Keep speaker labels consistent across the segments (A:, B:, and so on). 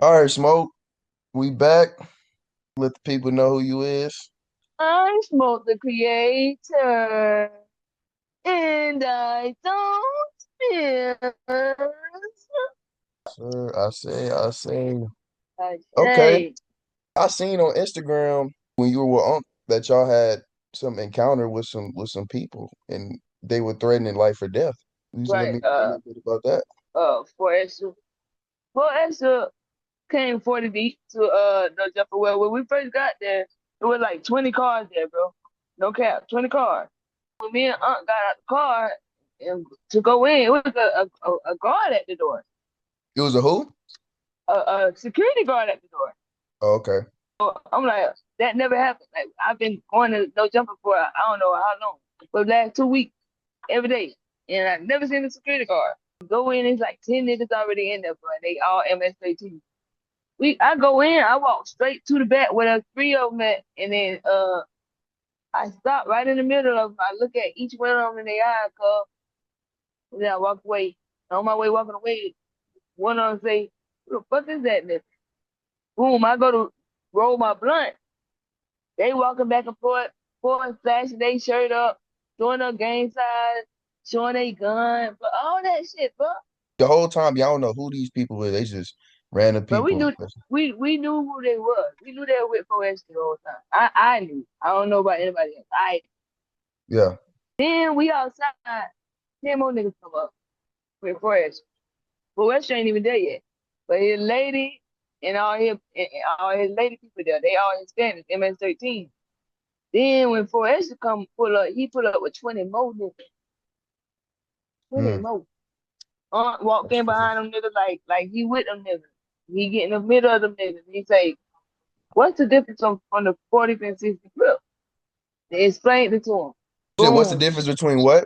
A: All right, Smoke, we back. Let the people know who you is.
B: I'm Smoke the Creator, and I don't miss.
A: Sir, I say. Okay.
B: Okay.
A: I seen on Instagram when you were with Unc that y'all had some encounter with some people and they were threatening life or death. You just let
B: Right.
A: me know a little bit about that.
B: Forrester. Forrester came 40 deep to no jumper. Well, when we first got there, it was like 20 cars there, bro. No cap, 20 cars. When me and Aunt got out the car and to go in, it was a guard at the door,
A: It was a who?
B: a security guard at the door.
A: Oh, okay.
B: I'm like, that never happened. Like I've been going to no jumper for I don't know how long, for the last 2 weeks, every day, and I've never seen a security guard. Go in, it's like 10 niggas already in there, bro. They all MSAT. I go in, I walk straight to the back where the three of them at, and then I stop right in the middle of them. I look at each one of them in their eye, cuz, and then I walk away. On my way walking away, one of them say, "Who the fuck is that nigga?" Boom, I go to roll my blunt. They walking back and forth, flashing their shirt up, doing their gang signs, showing their gun, but all that shit, bro.
A: The whole time y'all don't know who these people were. They just random
B: But we
A: people.
B: knew we knew who they was. We knew they were with 4S the whole time. I knew. I don't know about anybody else.
A: Yeah.
B: Then we outside. 10 more niggas come up with 4S. 4S ain't even there yet. But his lady and all his lady people there, they all Hispanic, MS-13. Then when 4S come pull up, he pull up with 20 more niggas. 20
A: Mm,
B: more. Walk
A: that's
B: in
A: crazy.
B: behind them niggas like he with them niggas. He get in the middle of them niggas. He say, "What's the difference on the 40th and 60th clip?" They explained it to him.
A: You said what's the
B: Boom.
A: difference between what?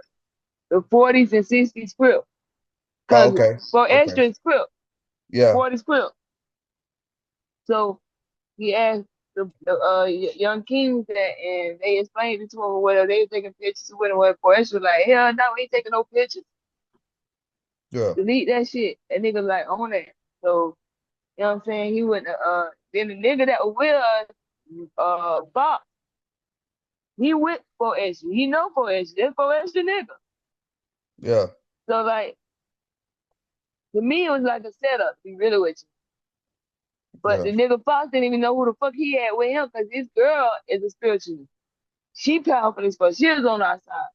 B: The 40s and 60s clip.
A: Oh,
B: Cause
A: okay.
B: for
A: Okay.
B: extra is clip,
A: Yeah.
B: 40s clip. So he asked the young kings that, and they explained it to him whether they were taking pictures with him. Whether for extra like, hell no, we ain't taking no pictures.
A: Yeah.
B: Delete that shit. That nigga like on that. So you know what I'm saying? He wouldn't. Then the nigga that was with us, Bob, he with 4S. He know 4S. That's 4S the nigga.
A: Yeah.
B: So like to me, it was like a setup. To be really with you. But
A: Yeah.
B: the nigga Fox didn't even know who the fuck he had with him because his girl is a spiritualist. She powerful as fuck. She was on our side.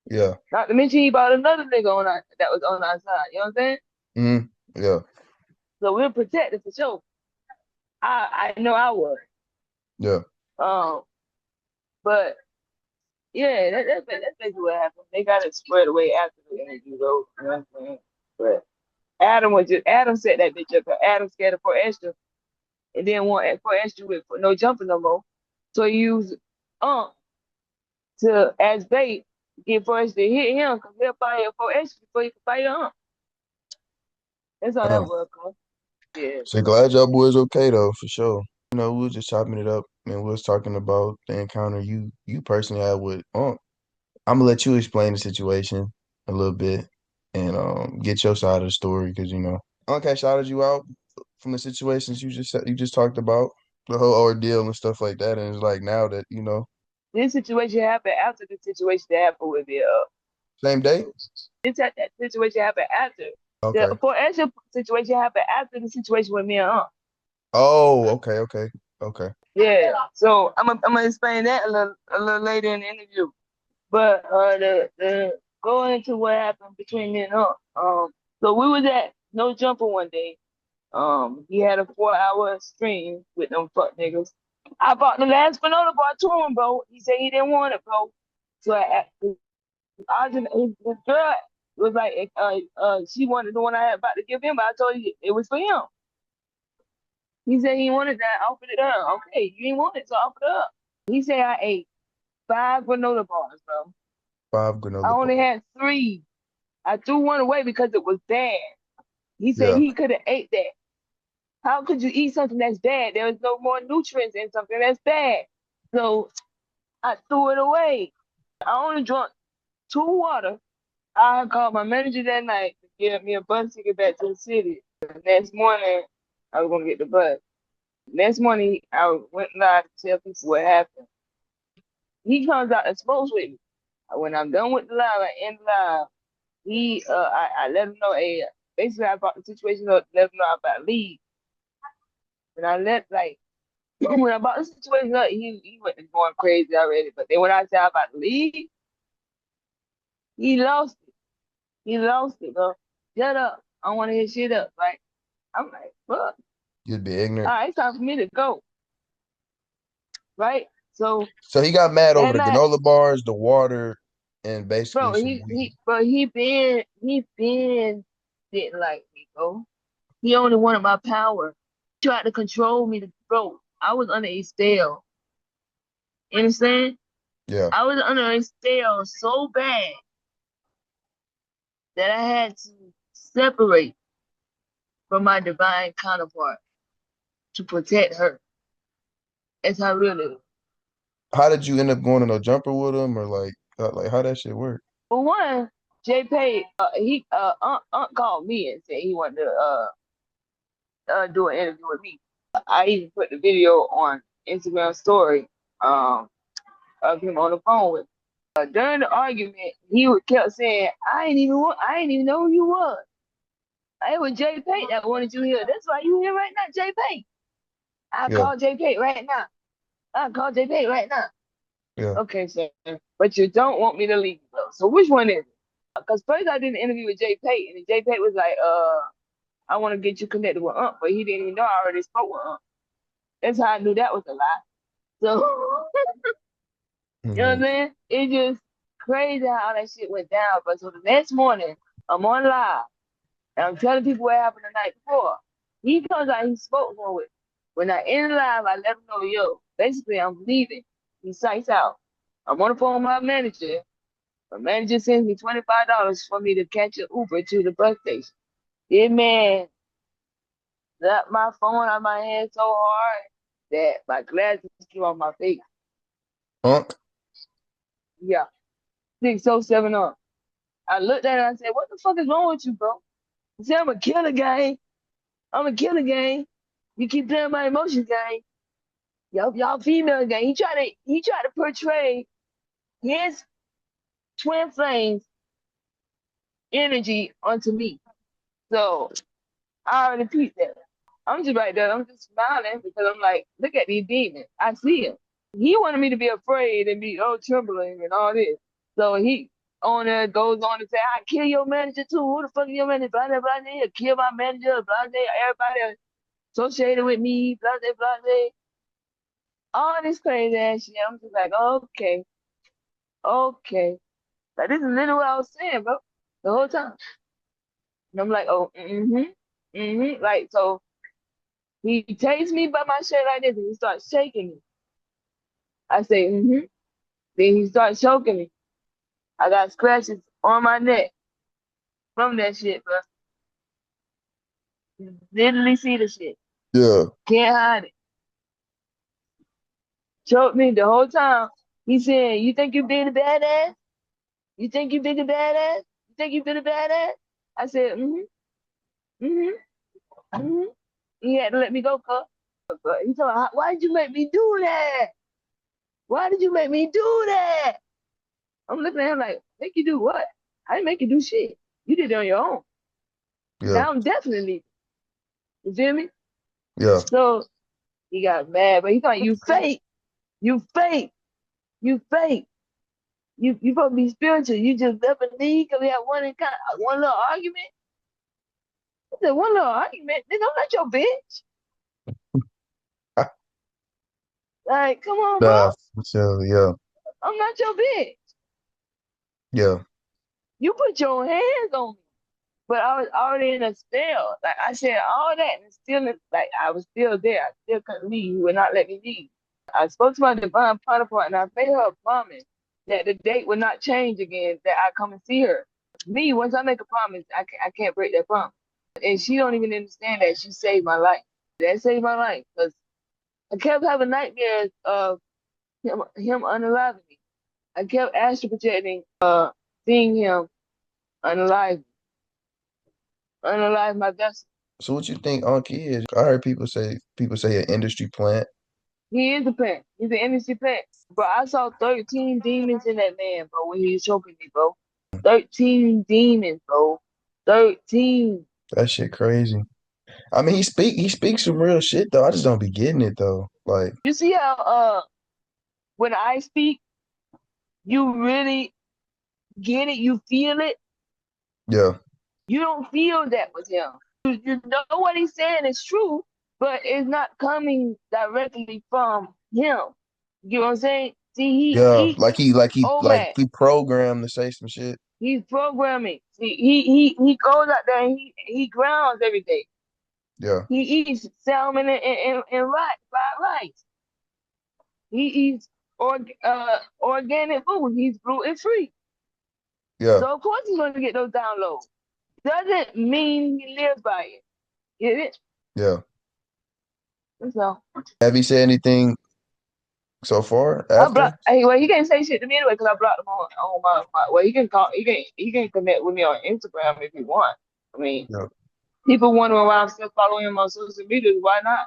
A: Yeah.
B: Not to mention he bought another nigga on our that was on our side. You know what I'm saying?
A: Mm, yeah.
B: So we're protected for sure. I know I was.
A: Yeah.
B: Um, but yeah, that's basically what happened. They got it squared away after the interview, though. You know what I'm saying? But Adam set that bitch up. 'Cause Adam scared of for extra and didn't want for extra with for no jumping no more. So he used um to as bait get for extra to hit him because he'll fire for extra before he can fire That's all that
A: Uh,
B: was, cuz. Yeah.
A: so glad y'all boys okay though, for sure. We was just chopping it up and we was talking about the encounter you personally had with Unc. I'm gonna let you explain the situation a little bit and get your side of the story because Unc had shouted you out from the situations you just talked about, the whole ordeal and stuff like that. And it's like now that
B: This situation happened after the situation that happened with me.
A: same day.
B: That situation happened after. The
A: Okay.
B: for extra situation happened after the situation with me and
A: Oh, okay, okay, okay.
B: Yeah. So I'm gonna explain that a little later in the interview. But the going into what happened between me and so we was at No Jumper one day. He had a 4 hour stream with them fuck niggas. I bought the last Fanola bar to him, bro. He said he didn't want it, bro. So his girl was like, she wanted the one I had about to give him, but I told you it was for him. He said he wanted that. I offered it up. Okay, you didn't want it, so I offered it up. He said I ate 5 granola bars, bro.
A: Five
B: I
A: granola
B: only
A: bars.
B: had 3. I threw one away because it was bad. He said
A: Yeah.
B: he could have ate that. How could you eat something that's bad? There was no more nutrients in something that's bad. So I threw it away. I only drank 2 water. I called my manager that night to give me a bus ticket back to the city. The next morning, I was gonna get the bus. Next morning, I went live to tell people what happened. He comes out and smokes with me. When I'm done with the live, I end the live. I let him know, basically I brought the situation up, let him know I'm about to leave. And I let, like, when I brought the situation up, he went and going crazy already. But then when I said I'm about to leave, he lost it. He lost it, bro. Shut up. I don't want to hear shit up. Like, I'm like, fuck.
A: You'd be
B: All
A: ignorant.
B: right, it's time for me to go. Right? So
A: So he got mad over
B: that
A: the
B: night,
A: granola bars, the water, and
B: bro,
A: basically some weed.
B: he been didn't like me, bro. He only wanted my power. He tried to control me, bro. I was under a spell. You understand?
A: Yeah.
B: I was under a spell so bad that I had to separate from my divine counterpart to protect her. That's how real it is.
A: How did you end up going to no jumper with him, or like how that shit work?
B: For one, Jay Pay, Unc called me and said he wanted to do an interview with me. I even put the video on Instagram story um of him on the phone with me. During the argument, kept saying, I ain't even know who you was. It was Jay Pate that wanted you here. That's why you here right now, Jay Pate. I
A: Yeah,
B: call Jay Pate right now. I call Jay Pate right now.
A: yeah.
B: Okay, sir. But you don't want me to leave though. So which one is it? Because first I did an interview with Jay Pate, and Jay Pate was like, I want to get you connected with Unc, but he didn't even know I already spoke with Unc. That's how I knew that was a lie. So you know what I'm
A: Hmm.
B: saying? It just crazy how that shit went down. But so the next morning, I'm on live and I'm telling people what happened the night before. He comes out, he spoke for it. When I end live, I let him know, yo, basically I'm leaving. He sights out. I'm on the phone with my manager. My manager sends me $25 for me to catch an Uber to the bus station. This man slapped my phone out of my hand so hard that my glasses came off my face.
A: Unc.
B: Yeah, 607 up. I looked at it and I said, what the fuck is wrong with you, bro? He said, I'm a killer gang. I'm a killer gang. You keep playing my emotions, gang. Y'all female gang. He tried to portray his twin flames energy onto me. So I already peeped that. I'm just right there. I'm just smiling because I'm like, look at these demons. I see him. He wanted me to be afraid and be trembling and all this. So he on there goes on to say, I kill your manager too. Who the fuck is your manager? Blah blah blah. He'll kill my manager. Blah blah. Everybody associated with me. Blah blah blah. Blah. All this crazy ass shit. I'm just like, okay, okay. Like this is literally what I was saying, bro, the whole time. And I'm like, oh, Like so, he takes me by my shirt like this, and he starts shaking me. I say, Then he starts choking me. I got scratches on my neck from that shit, bro. Literally see the shit.
A: Yeah,
B: Can't hide it. Choked me the whole time. He said, you think you being a badass? You think you being a badass? You think you been a badass? I said, mm-hmm. Mm-hmm. He had to let me go, cuz. But he told me, why did you make me do that? Why did you make me do that? I'm looking at him like, make you do what? I didn't make you do shit. You did it on your own.
A: yeah,
B: Now I'm definitely, you feel me?
A: yeah.
B: So he got mad, but he thought you fake, you fake, you fake. You supposed to be spiritual. You just never need because we had one little argument. I said, one little argument? Nigga, I'm not your bitch. Like, come on, bro.
A: Nah, so yeah,
B: I'm not your bitch.
A: yeah,
B: You put your hands on me. But I was already in a spell. Like I said, all that and still like I was still there. I still couldn't leave. He would not let me leave. I spoke to my divine counterpart and I made her a promise that the date would not change again, that I come and see her. Me, once I make a promise, I can't break that promise. And she don't even understand that she saved my life. That saved my life. Because I kept having nightmares of him unaliving me. I kept astral projecting, seeing him unalive, unalive my vessel.
A: So what you think Anki is? I heard people say an industry plant.
B: He is a plant. He's an industry plant. Bro, I saw 13 demons in that man, bro, when he was choking me, bro. 13 demons, bro. 13.
A: That shit crazy. I mean, he speaks some real shit though. I just don't be getting it though. Like,
B: You see how when I speak, you really get it, you feel it.
A: yeah,
B: You don't feel that with him. You know what he's saying is true, but it's not coming directly from him. You know what I'm saying? See,
A: yeah, like he like he
B: oh
A: like
B: man,
A: he programmed to say some shit.
B: he's programming. See, he goes out there and he grounds every day.
A: Yeah,
B: He eats salmon and fried rice. He eats organic food. He's gluten free.
A: yeah,
B: So of course he's going to get those downloads. Doesn't mean he lives by it. Get it?
A: yeah.
B: So
A: Have you said anything so far
B: I
A: after?
B: block. Hey, well, he can't say shit to me anyway because I blocked him on my. Well, he can call. He can connect with me on Instagram if he want. I mean,
A: Yeah.
B: people wondering why I'm still following him on social media. Why not?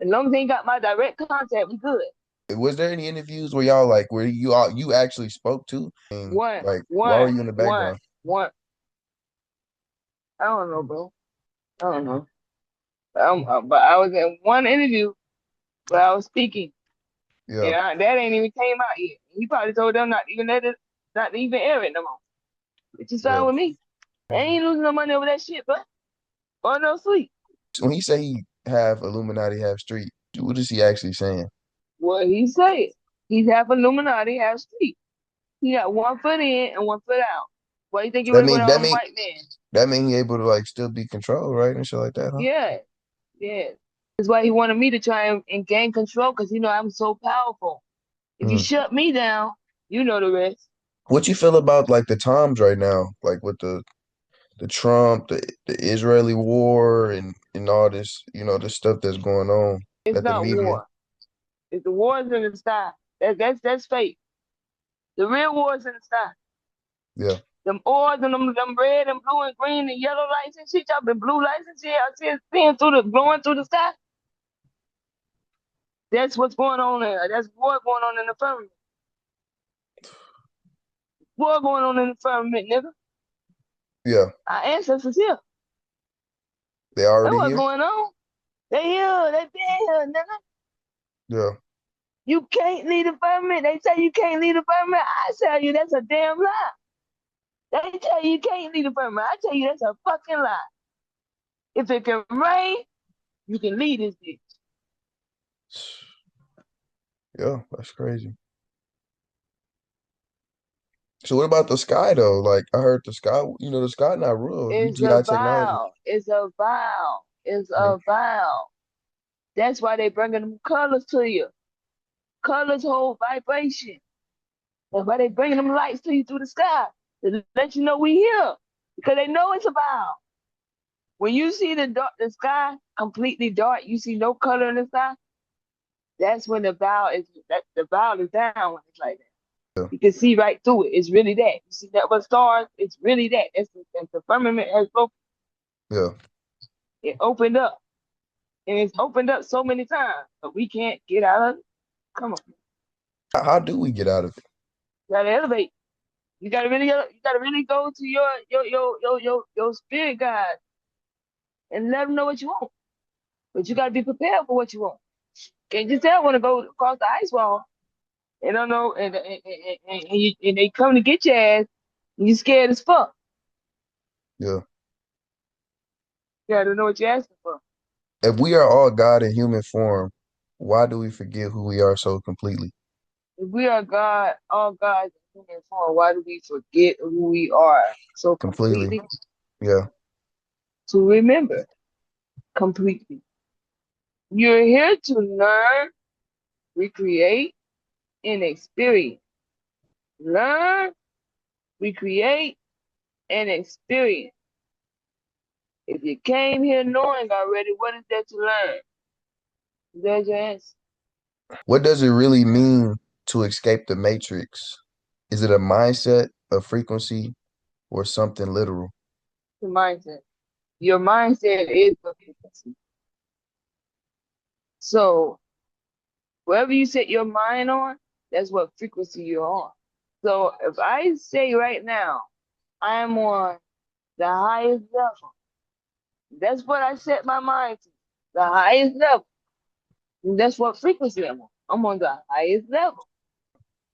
B: As long as he ain't got my direct contact, we good.
A: Was there any interviews where y'all like where you actually spoke to? And
B: One,
A: like, why were
B: one,
A: you in the
B: one,
A: background?
B: one. I don't know, bro. I don't know. But I was in one interview where I was speaking, and
A: Yeah,
B: that ain't even came out yet. He probably told them not to even air it no more. Which is fine
A: yeah.
B: with me. I ain't losing no money over that shit, but or no sleep.
A: So when he say he have Illuminati, have street, what is he actually saying?
B: What he said. He's half Illuminati, half street. He got one foot in and one foot out. Why you think he
A: That
B: work with
A: mean
B: all
A: that
B: them
A: mean
B: white men?
A: that mean he able to like still be controlled, right? And shit like that, huh?
B: Yeah, yeah. That's why he wanted me to try and gain control because you know I'm so powerful. If you
A: Mm.
B: shut me down, you know the rest.
A: What you feel about like the times right now, like with the Trump, the Israeli war, and all this, this stuff that's going on
B: It's
A: that the
B: not
A: media,
B: war. It's the wars in the sky. That's fake. The real wars in the sky.
A: yeah,
B: Them orbs and them red and blue and green and yellow lights and shit, y'all been blue lights and shit. I see it seeing through the glowing through the sky. That's what's going on there. That's war going on in the firmament. War going on in the firmament, nigga.
A: yeah,
B: Our ancestors here.
A: they
B: That's
A: already
B: what's
A: here,
B: going on. They here. They been here, nigga.
A: yeah.
B: You can't leave the firmament. They tell you can't leave the firmament. I tell you that's a damn lie. They tell you can't leave the firmament. I tell you that's a fucking lie. If it can rain, you can leave this bitch.
A: Yeah, that's crazy. So what about the sky though? Like I heard the sky, the sky not real.
B: It's a
A: UGI technology.
B: vow. It's a vow. It's
A: Mm.
B: a vow. That's why they bringing them colors to you. Colors hold vibration. That's why they bringing them lights to you through the sky to let you know we here because they know it's a vow. When you see the sky completely dark, you see no color in the sky. That's when the vow is down when it's like that.
A: Yeah,
B: You can see right through it. It's really that. You see that with stars? It's really that. That's the firmament has broken.
A: yeah.
B: It opened up. And it's opened up so many times, but we can't get out of it. Come on.
A: How do we get out of it?
B: You gotta elevate. You gotta really go to your spirit guide and let them know what you want. But you gotta be prepared for what you want. Can't just tell want to go across the ice wall and don't know and they come to get your ass and you scared as fuck.
A: Yeah.
B: You gotta know what you're asking for.
A: If we are all God in human form, why do we forget who we are so completely?
B: If we are God, all God's in human form, why do we forget who we are so
A: Completely.
B: completely?
A: Yeah.
B: To remember completely. You're here to learn, recreate, and experience. Learn, recreate, and experience. If you came here knowing already, what is there to learn? There's your answer.
A: What does it really mean to escape the matrix? Is it a mindset, a frequency, or something literal?
B: The mindset. Your mindset is what frequency. So wherever you set your mind on, that's what frequency you're on. So if I say right now, I am on the highest level, that's what I set my mind to. The highest level. And that's what frequency I'm on. I'm on the highest level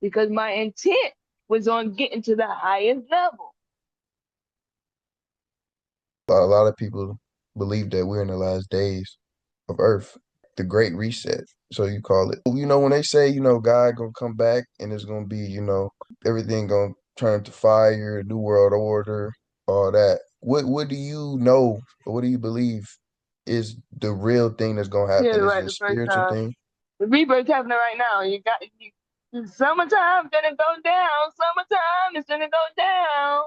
B: because my intent was on getting to the highest level.
A: A lot of people believe that we're in the last days of Earth, the Great Reset, so you call it. When they say, God gonna come back and it's gonna be, everything gonna turn to fire, new world order, all that. What do you know, or what do you believe is the real thing that's gonna
B: Yeah,
A: happen? Is it
B: right.
A: a
B: The first
A: spiritual
B: time.
A: thing?
B: The rebirth happening right now. Summertime gonna go down. Summertime is gonna go down.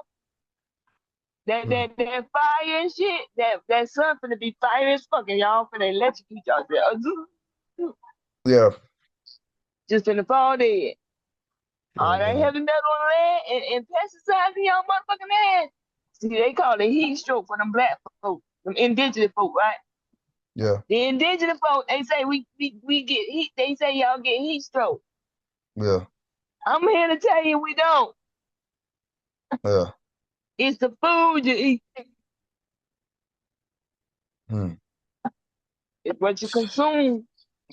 A: Hmm.
B: That fire and shit. That sun finna be fire as fucking y'all finna electrocute y'all.
A: Yeah,
B: Just finna fall dead.
A: yeah,
B: All that
A: man.
B: heavy metal and lead and pesticides in y'all motherfucking ass. See, they call it heat stroke for them black folk, them indigenous folk, right?
A: Yeah,
B: The indigenous folk, they say we get heat. They say y'all get heat stroke.
A: yeah,
B: I'm here to tell you we don't.
A: yeah.
B: It's the food you eat.
A: Hmm.
B: It's what you consume.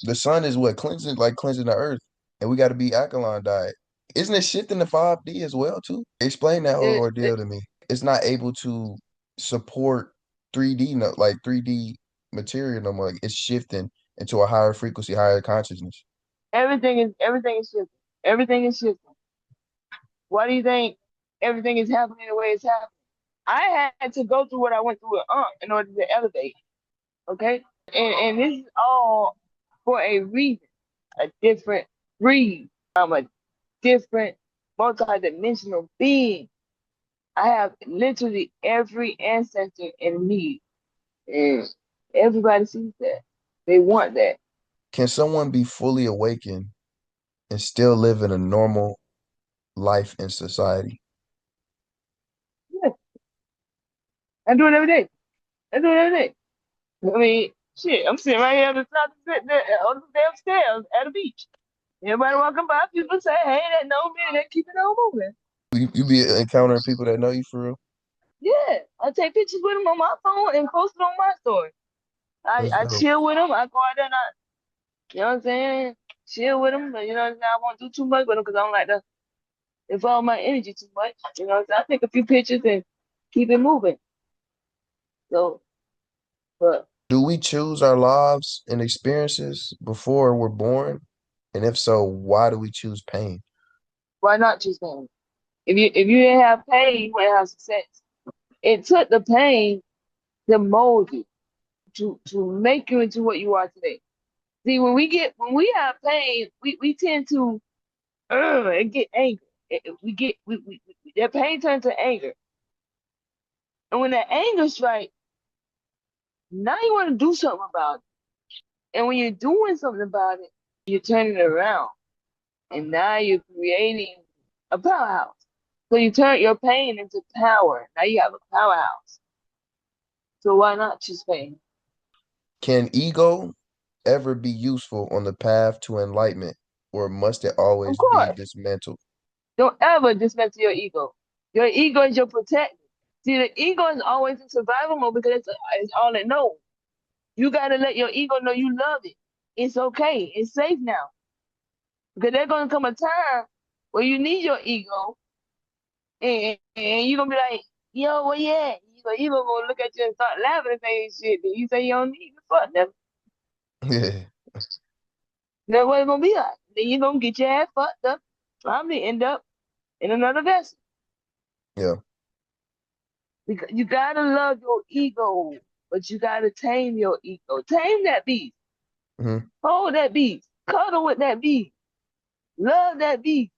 A: The sun is what cleansing, like cleansing the earth, and we got to be alkaline diet. Isn't it shifting to 5D as well too? Explain that whole
B: It,
A: ordeal to me. It's not able to support 3D, no, like 3D material no more. Like it's shifting into a higher frequency, higher consciousness.
B: everything is shifting. Everything is shifting. Why do you think everything is happening the way it's happening? I had to go through what I went through with Aunt in order to elevate. Okay, and this is all for a reason, a different breed. I'm a different multi-dimensional being. I have literally every ancestor in me, and everybody sees that. They want that.
A: Can someone be fully awakened and still live in a normal life in society?
B: Yeah, I do it every day. I do it every day. I mean, shit, I'm sitting right here on the top of on the damn stairs at the beach. Everybody walking by, people say, "Hey, that know me," and they keep it on moving.
A: You be encountering people that know you for real?
B: Yeah, I take pictures with them on my phone and post it on my story.
A: That's
B: I
A: dope.
B: chill with them. I go out there and you know what I'm saying? Chill with them. But you know what I'm saying? I won't do too much with them because I don't like to involve my energy too much. You know what I'm saying? I take a few pictures and keep it moving. So, but
A: Do we choose our lives and experiences before we're born? And if so, why do we choose pain?
B: why not choose pain? If you didn't have pain, you wouldn't have success. It took the pain to mold you, to make you into what you are today. See, when we have pain, we tend to and get angry. We get that pain turns to anger, and when that anger strikes, now you want to do something about it. And when you're doing something about it, you're turning it around, and now you're creating a powerhouse. So you turn your pain into power. Now you have a powerhouse. So why not choose pain?
A: Can ego ever be useful on the path to enlightenment, or must it
B: Of
A: always be
B: course,
A: dismantled?
B: don't ever dismantle your ego. Your ego is your protector. See, the ego is always in survival mode because it's all it knows. You gotta let your ego know you love it. It's okay. It's safe now. Because there's gonna come a time where you need your ego, and you're gonna be like, yo, where you at? You gonna look at you and start laughing and saying shit. Then you say you don't need me. Fuck them.
A: Yeah,
B: That's what it's gonna be like. Then you're gonna get your ass fucked up. Probably end up in another vessel.
A: yeah.
B: Because you gotta love your ego, but you gotta tame your ego. Tame that beast.
A: Hmm.
B: Hold that beast. Cuddle with that beast. Love that beast.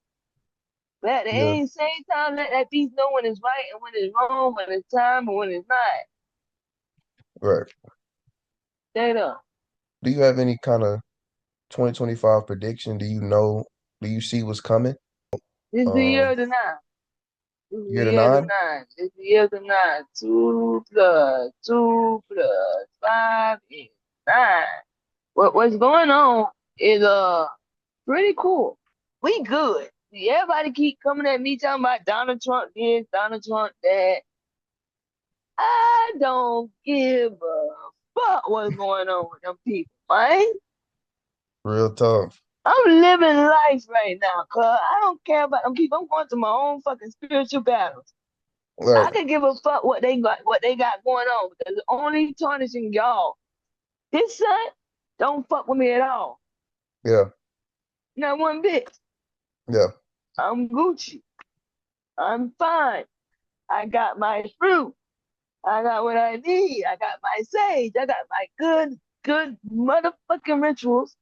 B: But at
A: Yeah,
B: the same time, let that beast know when it's right and when it's wrong, when it's time and when it's not.
A: right.
B: Straight up.
A: Do you have any kind of 2025 prediction? Do you see what's coming?
B: This is the year
A: Um,
B: of the nine. This is
A: Year
B: the
A: to
B: year of the
A: nine?
B: nine. This is the year of the nine. 2 plus 2 plus 5 is 9. What's going on is pretty cool. We good. See, everybody keep coming at me talking about Donald Trump this, Donald Trump that. I don't give a fuck what's going on with them people, man.
A: Real tough.
B: I'm living life right now, cuz I don't care about them people. I'm going through my own fucking spiritual battles. I
A: Right.
B: can give a fuck what they got going on because it's only tarnishing y'all. This son don't fuck with me at all.
A: Yeah.
B: Not one bit.
A: Yeah.
B: I'm Gucci. I'm fine. I got my fruit. I got what I need. I got my sage. I got my good motherfucking rituals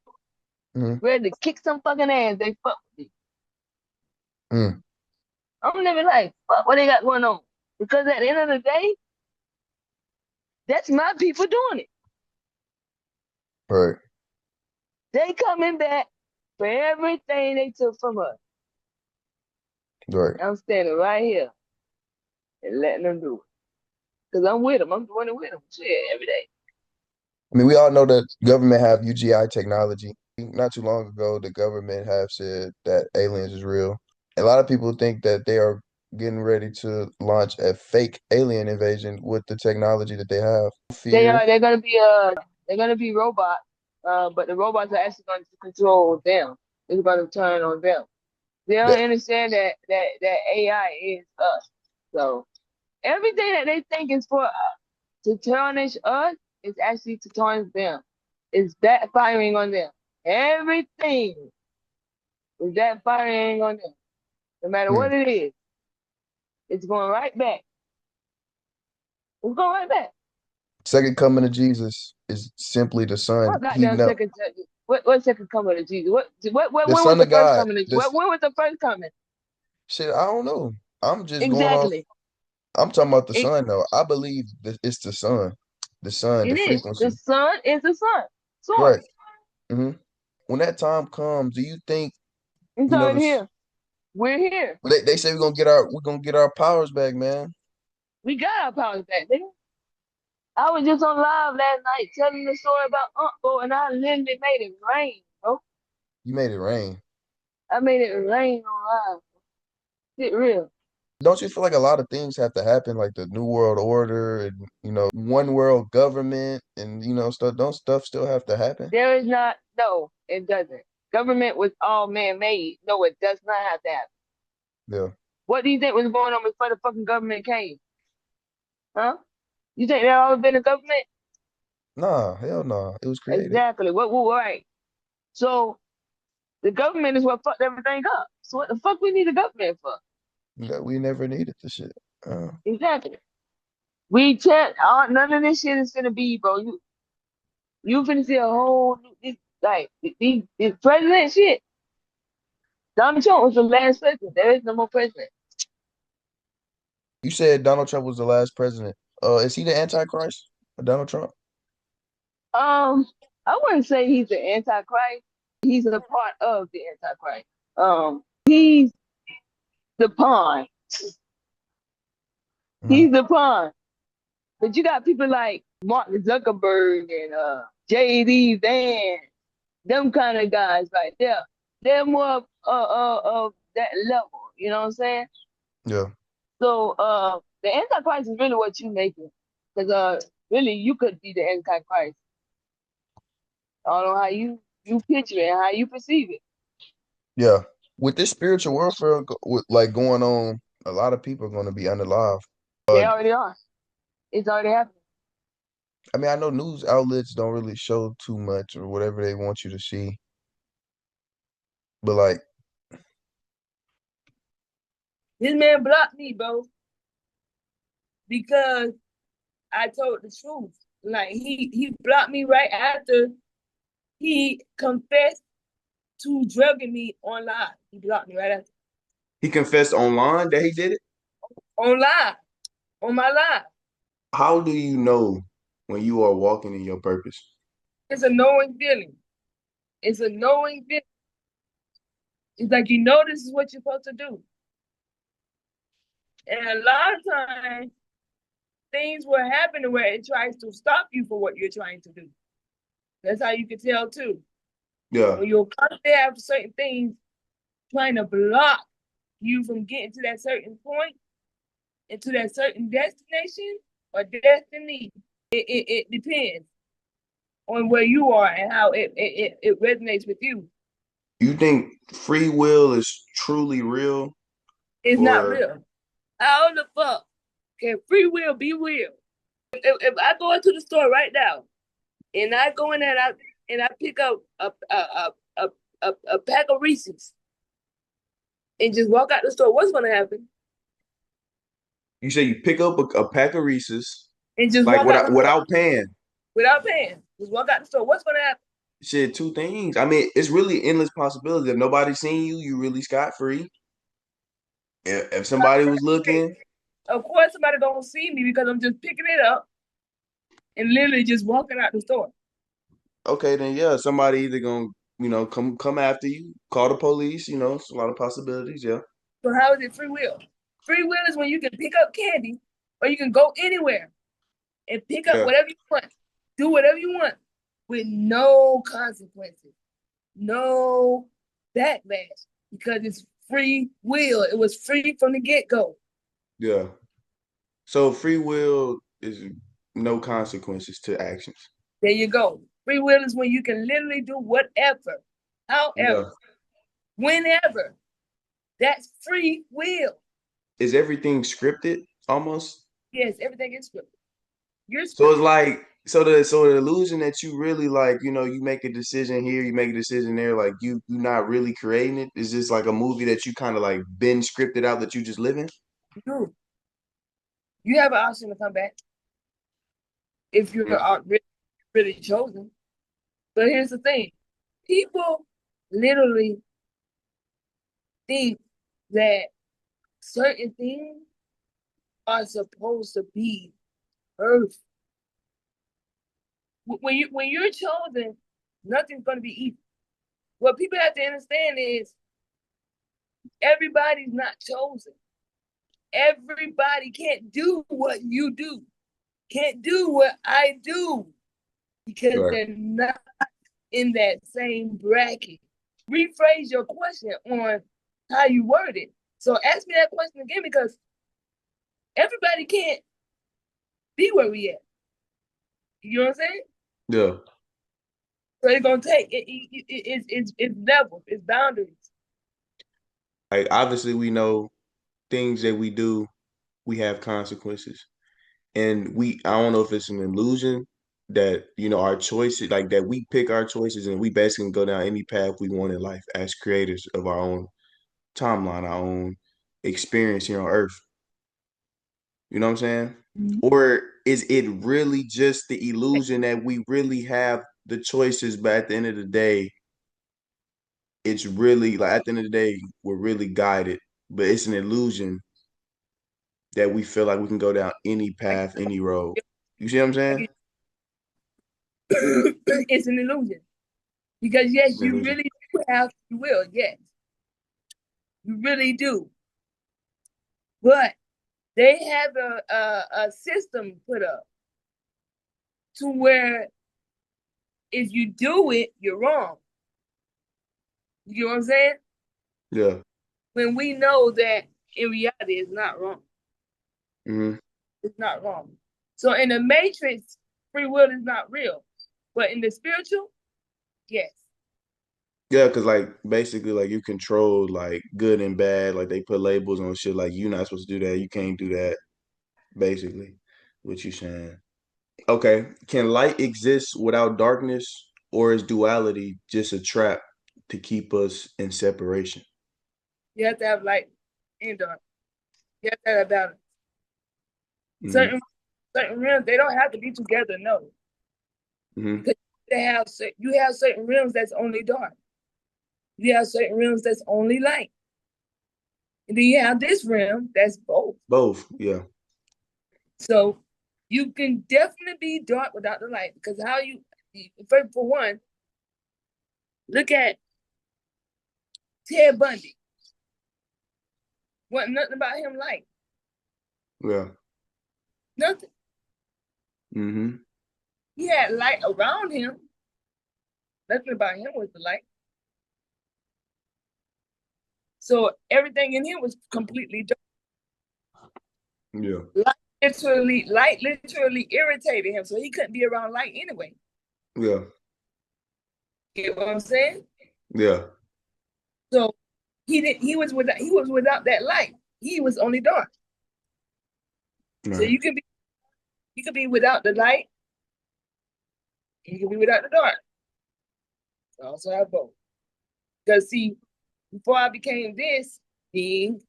A: Mm-hmm.
B: ready to kick some fucking ass. They fuck with me.
A: Mm.
B: I'm living life. Fuck what they got going on. Because at the end of the day, that's my people doing it.
A: Right.
B: They coming back for everything they took from us.
A: Right.
B: I'm standing right here and letting them do it. Because I'm with them. I'm doing it with them. Shit, every day.
A: I mean, we all know that government have UGI technology. Not too long ago, the government have said that aliens is real. A lot of people think that they are getting ready to launch a fake alien invasion with the technology that they have.
B: They
A: Fear.
B: are they're gonna be robots, but the robots are actually going to control them. It's going to turn on them. They don't
A: That.
B: understand that AI is us. So everything that they think is for to tarnish us is actually to tarnish them. It's backfiring on them. Everything is backfiring on them. No matter
A: Mm.
B: what it is, it's going right back. It's going right back.
A: Second coming of Jesus is simply the Son
B: What goddamn
A: heating up.
B: second? What second coming of Jesus?
A: The
B: When was
A: Son
B: the
A: of
B: first
A: God.
B: coming?
A: This
B: When was the first coming?
A: shit, I don't know. I'm just going off.
B: Exactly.
A: I'm talking about the
B: It,
A: Son though. I believe that it's the Son. The Son,
B: it
A: the
B: is. The
A: frequency.
B: sun is the sun
A: Right.
B: source.
A: Hmm. When that time comes, do you think,
B: It's already
A: this
B: here. We're here.
A: they say we're gonna get our powers back, man.
B: We got our powers back, nigga. I was just on live last night telling the story about Uncle, and I literally made it rain, bro.
A: You made it rain.
B: I made it rain on live. Shit real.
A: Don't you feel like a lot of things have to happen, like the New World Order and one world government and stuff? Don't stuff still have to happen?
B: There is not, no, it doesn't. Government was all man-made. No, it does not have to happen.
A: Yeah.
B: What do you think was going on before the fucking government came? Huh? You think they all been a government?
A: Nah, hell no. It was created.
B: Exactly. Right. So the government is what fucked everything up. So what the fuck we need a government for?
A: That we never needed the shit.
B: Exactly. We can't. None of this shit is gonna be, bro. You finna see a whole like this president shit. Donald Trump was the last president. There is no more president.
A: You said Donald Trump was the last president. Is he the Antichrist? Donald Trump?
B: Um, I wouldn't say he's the Antichrist. He's a part of the Antichrist. He's the pawn.
A: Hmm.
B: He's the pawn. But you got people like Mark Zuckerberg and JD Vance, them kind of guys right there. They're more of that level. You know what I'm saying?
A: Yeah.
B: So the Antichrist is really what you make it. Because really you could be the Antichrist. I don't know how you picture it, how you perceive it.
A: Yeah. With this spiritual warfare with like going on, a lot of people are going to be unalive.
B: They already are. It's already happening.
A: I mean, I know news outlets don't really show too much or whatever they want you to see, but like,
B: This man blocked me, bro, because I told the truth. Like he blocked me right after he confessed to drugging me online. He blocked me right after
A: he confessed online that he did it.
B: online on my live.
A: How do you know when you are walking in your purpose?
B: It's a knowing feeling. It's a knowing feeling. It's like you know this is what you're supposed to do. And a lot of times things will happen where it tries to stop you from what you're trying to do. That's how you can tell too.
A: Yeah.
B: When you'll constantly have certain things trying to block you from getting to that certain point and to that certain destination or destiny, it depends on where you are and how it resonates with you.
A: You think free will is truly real,
B: It's not
A: or
B: real. How the fuck can free will be real? If I go into the store right now and I go in there and I pick up a pack of Reese's and just walk out the store, what's gonna happen?
A: you say you pick up a pack of Reese's
B: And just
A: like
B: walk out the store
A: without paying?
B: without paying. Just walk out the store. What's gonna happen?
A: Shit, two things. I mean, it's really endless possibility. If nobody's seen you, you really scot free. If somebody was looking,
B: Of course, somebody gonna see me because I'm just picking it up and literally just walking out the store.
A: okay, then yeah, somebody either gonna come after you, call the police. It's a lot of possibilities. Yeah,
B: So how is it free will? Free will is when you can pick up candy or you can go anywhere and pick up
A: yeah,
B: whatever you want, do whatever you want with no consequences, no backlash because it's free will. It was free from the get go.
A: yeah. So free will is no consequences to actions.
B: There you go. Free will is when you can literally do whatever, however,
A: Yeah.
B: whenever. That's free will.
A: Is everything scripted almost?
B: Yes, everything is scripted. You're
A: So it's
B: scripted.
A: like so the illusion that you really like, you make a decision here, you make a decision there, like you not really creating it. Is this like a movie that you kind of like been scripted out that you just live in?
B: You, you have an option to come back if you're
A: Mm.
B: really, really chosen. But here's the thing: people literally think that certain things are supposed to be earth. When you're chosen, nothing's going to be easy. What people have to understand is everybody's not chosen. Everybody can't do what you do, can't do what I do because
A: Right.
B: they're not in that same bracket. Rephrase your question on how you word it. So ask me that question again because everybody can't be where we at. You know what I'm saying?
A: Yeah.
B: So it's gonna take it's levels, it's boundaries.
A: Like obviously we know things that we do, we have consequences. And I don't know if it's an illusion that, our choices, like that we pick our choices and we basically can go down any path we want in life as creators of our own timeline, our own experience here on Earth. You know what I'm saying?
B: Mhm.
A: Or is it really just the illusion that we really have the choices, but at the end of the day, it's really like at the end of the day, we're really guided, but it's an illusion that we feel like we can go down any
B: Like,
A: path, any road. You see what I'm saying?
B: like it's an illusion because yes,
A: An
B: you
A: illusion.
B: really do have free will. Yes, you really do. But they have a system put up to where if you do it, you're wrong. You know what I'm saying?
A: Yeah.
B: When we know that in reality it's not wrong.
A: Hmm.
B: It's not wrong. So in the matrix, free will is not real. But in the spiritual, yes.
A: Yeah, because like basically like you control like good and bad, like they put labels on shit like you're not supposed to do that, you can't do that, basically, what you saying. Okay. Can light exist without darkness, or is duality just a trap to keep us in separation?
B: You have to have light and dark. You have to have a balance.
A: Hmm.
B: Certain certain realms, they don't have to be together, no.
A: Hmm.
B: Because you have certain realms that's only dark. You have certain realms that's only light. And then you have this realm that's both.
A: Both. Yeah.
B: So you can definitely be dark without the light because how you for one, look at Ted Bundy. Wasn't nothing about him light.
A: Yeah.
B: Nothing.
A: Mm-hmm.
B: He had light around him. Nothing about him was the light. So everything in him was completely dark.
A: Yeah.
B: Light literally irritated him, so he couldn't be around light anyway.
A: Yeah.
B: You get what I'm saying?
A: Yeah.
B: So he was without that light. He was only dark. So
A: Right.
B: you could be without the light, and you can be without the dark. I also have both. Because see, before I became this being,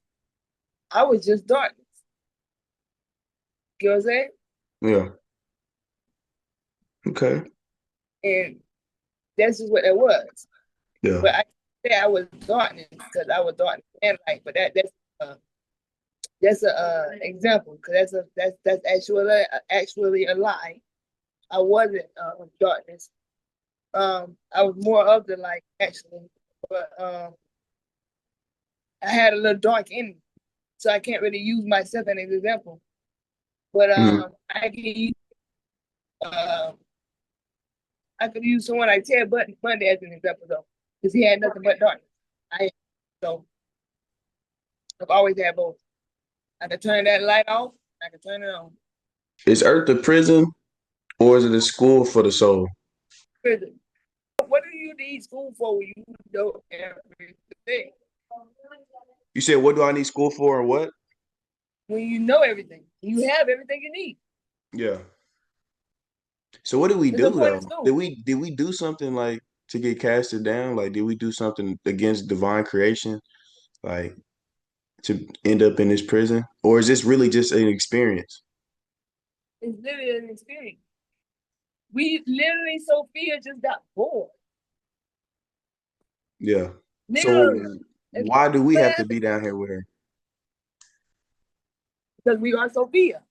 B: I was just darkness. You know what I'm saying?
A: Yeah. Okay.
B: And that's just what it was.
A: Yeah.
B: But I say I was darkness because I was darkness and light. But that's a example because that's actually a lie. I wasn't darkness. I was more of the light actually, but I had a little dark in me, so I can't really use myself as an example. But
A: Mm-hmm.
B: uh, I could use someone like Ted Bundy as an example though, because he had nothing but darkness. I so I've always had both. I could turn that light off. I could turn it on.
A: Is Earth a prison or is it a school for the soul?
B: Prison. What do you need school for when you know everything?
A: You said, what do I need school for and what?
B: When you know everything, you have everything you need.
A: Yeah. So what did we
B: There's no
A: do
B: point
A: though?
B: in school.
A: Did we do something like to get casted down? Like, did we do something against divine creation? Like to end up in this prison? Or is this really just an experience?
B: It's literally an experience. We literally, Sophia just got bored.
A: Yeah. So
B: Literally.
A: why do we
B: What
A: have to
B: happened?
A: be down here with her?
B: Because we are Sophia.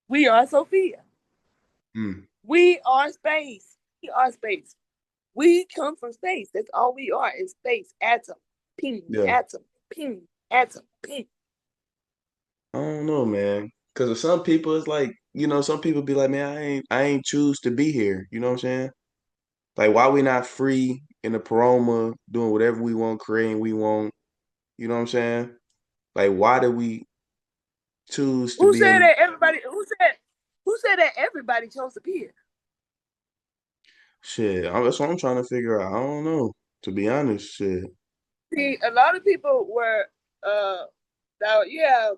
B: We are Sophia.
A: Hmm.
B: We are space. We are space. We come from space. That's all we are is space. Atom. Ping.
A: Yeah.
B: Atom. Ping. Atom. Ping.
A: I don't know, man. Because some people, it's like, some people be like, man, I ain't choose to be here. You know what I'm saying? Like, why we not free in the paroma, doing whatever we want, creating we want? You know what I'm saying? Like, why do we choose to
B: Who
A: be
B: said
A: in
B: that everybody who said that everybody chose to be here?
A: shit? That's what I'm trying to figure out. I don't know. To be honest, shit.
B: See, a lot of people were now you have